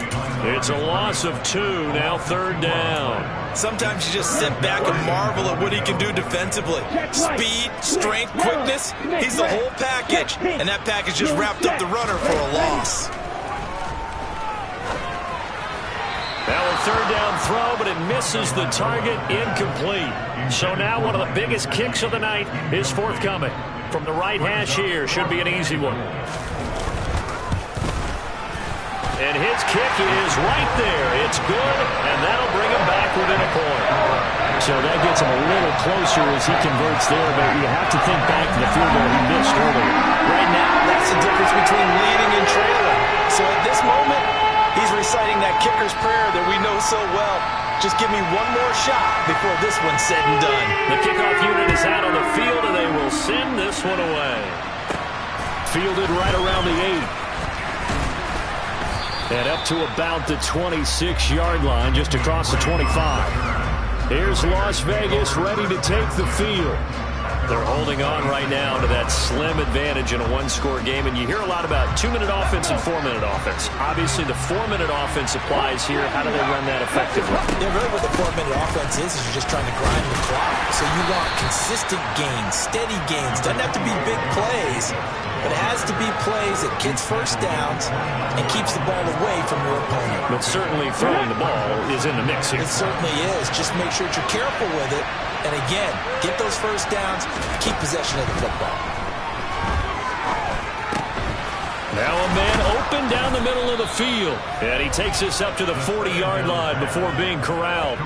Speaker 2: It's a loss of 2, now 3rd down.
Speaker 3: Sometimes you just sit back and marvel at what he can do defensively. Speed, strength, quickness, he's the whole package. And that package just wrapped up the runner for a loss.
Speaker 2: Now a 3rd down throw, but it misses the target, incomplete. So now one of the biggest kicks of the night is forthcoming. From the right hash here, should be an easy one. And his kick is right there. It's good, and that'll bring him back within a point.
Speaker 6: So that gets him a little closer as he converts there, but you have to think back to the field goal he missed earlier.
Speaker 3: Right now, that's the difference between leading and trailing. So at this moment, he's reciting that kicker's prayer that we know so well. Just give me one more shot before this one's said and done.
Speaker 2: The kickoff unit is out on the field, and they will send this one away.
Speaker 6: Fielded right around the 8. And up to about the 26-yard line, just across the 25. Here's Las Vegas ready to take the field.
Speaker 2: They're holding on right now to that slim advantage in a one-score game, and you hear a lot about 2-minute offense and 4-minute offense. Obviously, the 4-minute offense applies here. How do they run that effectively?
Speaker 3: Yeah, really what the 4-minute offense is you're just trying to grind the clock. So you want consistent gains, steady gains. Doesn't have to be big plays, but it has to be plays that gets first downs and keeps the ball away from your opponent.
Speaker 2: But certainly throwing the ball is in the mix here.
Speaker 3: It certainly is. Just make sure that you're careful with it. And again, get those first downs, keep possession of the football.
Speaker 2: Now a man open down the middle of the field. And he takes us up to the 40-yard line before being corralled.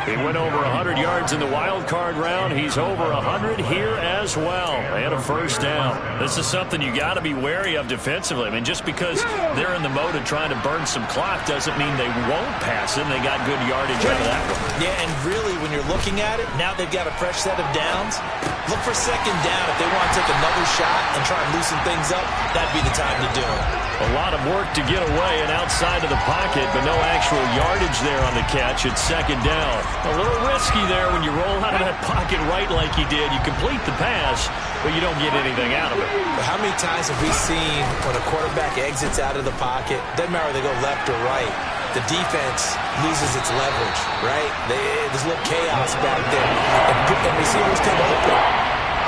Speaker 2: He went over 100 yards in the wild card round. He's over 100 here as well. And a first down. This is something you got to be wary of defensively. I mean, just because they're in the mode of trying to burn some clock doesn't mean they won't pass it. They got good yardage out of that one.
Speaker 3: Yeah, and really, when you're looking at it, now they've got a fresh set of downs. Look for 2nd down. If they want to take another shot and try and loosen things up, that'd be the time to do it.
Speaker 2: A lot of work to get away and outside of the pocket, but no actual yardage there on the catch. It's 2nd down. A little risky there when you roll out of that pocket right like you did. You complete the pass, but you don't get anything out of it.
Speaker 3: But how many times have we seen when a quarterback exits out of the pocket, doesn't matter whether they go left or right, the defense loses its leverage, right? There's a little chaos back there. And receivers come open.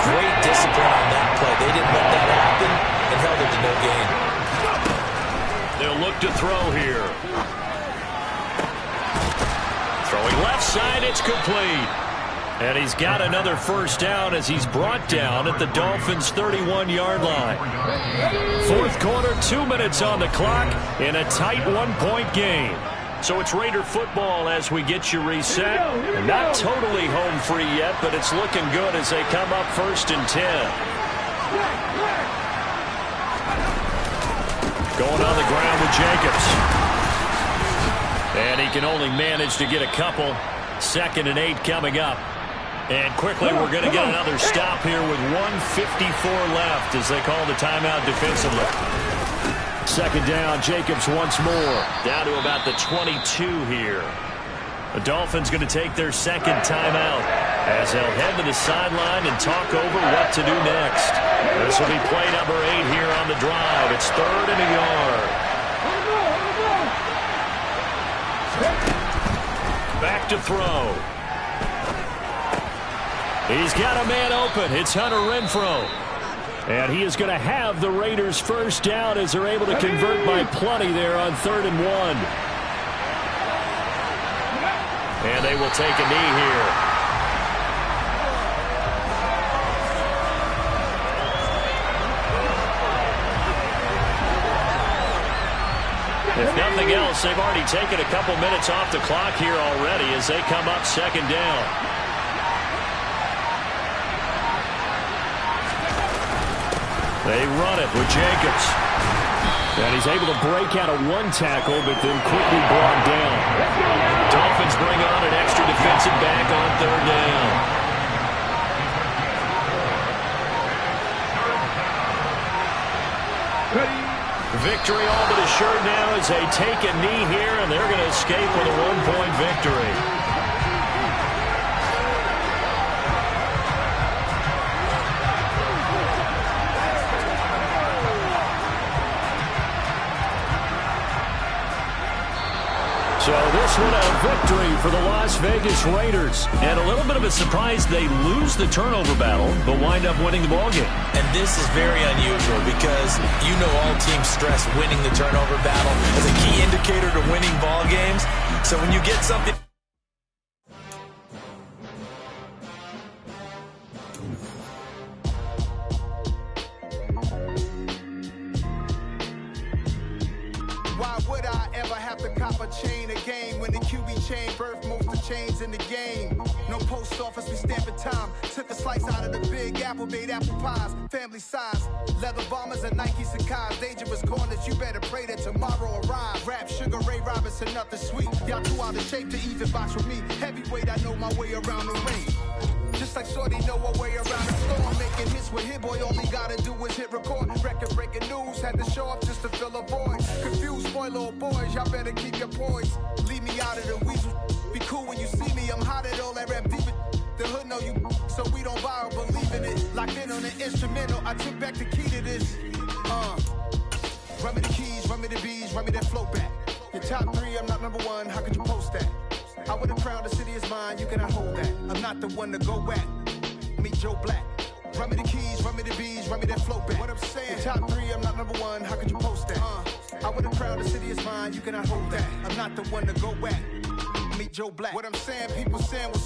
Speaker 3: Great discipline on that play. They didn't let that happen and held it to no gain.
Speaker 2: They'll look to throw here. Throwing left side, it's complete. And he's got another first down as he's brought down at the Dolphins' 31-yard line. 4th quarter, 2 minutes on the clock in a tight one-point game. So it's Raider football as we get you reset. Not totally home free yet, but it's looking good as they come up 1st and 10. Going on the ground with Jacobs. And he can only manage to get a couple. 2nd and 8 coming up. And quickly, we're going to get another stop here with 1:54 left as they call the timeout defensively.
Speaker 6: 2nd down, Jacobs once more.
Speaker 2: Down to about the 22 here. The Dolphins going to take their 2nd timeout as they'll head to the sideline and talk over what to do next. This will be play number 8 here on the drive. It's 3rd and a yard. Back to throw.
Speaker 6: He's got a man open. It's Hunter Renfrow. And he is going to have the Raiders' first down as they're able to convert by plenty there on 3rd and 1.
Speaker 2: And they will take a knee here. If nothing else, they've already taken a couple minutes off the clock here already as they come up 2nd down.
Speaker 6: They run it with Jacobs. And he's able to break out of one tackle, but then quickly brought down.
Speaker 2: Dolphins bring on an extra defensive back on third down. Victory all but assured now as they take a knee here, and they're going to escape with a 1-point victory. So this one a victory for the Las Vegas Raiders. And a little bit of a surprise, they lose the turnover battle, but wind up winning the ballgame.
Speaker 3: And this is very unusual because you know all teams stress winning the turnover battle as a key indicator to winning ball games. So when you get something...
Speaker 8: Why would I ever have to cop a chain a game when the QB chain birthed most of chains in the game? No post office, we stamping time. Took a slice out of the big apple, made apple pies, family size. Leather bombers and Nike Sacai's. Dangerous corners, you better pray that tomorrow arrives. Rap, Sugar Ray Robinson, nothing sweet. Y'all too out of shape to even box with me. Heavyweight, I know my way around the ring. Just like Shorty know her way around the storm. Making hits with Hit Boy, all he gotta do is hit record. Record-breaking news, had to show up just to fill a void. Confused, spoiled little boys, y'all better keep your poise. Leave me out of the weasel. Be cool when you see me, I'm hot at all that rap deep. The hood know you, so we don't buy or believe in it. Locked in on the instrumental, I took back the key to this. Run me the keys, run me the bees, run me that flow back. Your top 3, I'm not number 1, how could you post that? I would have crowned the city is mine, you cannot hold that. I'm not the one to go back. Meet Joe Black. Run me the keys, run me the bees, run me that flow back. What I'm saying, your top 3, I'm not number 1, how could you post that? I would have crowned the city is mine, you cannot hold that. I'm not the one to go back. Meet Joe Black. What I'm saying, people saying what's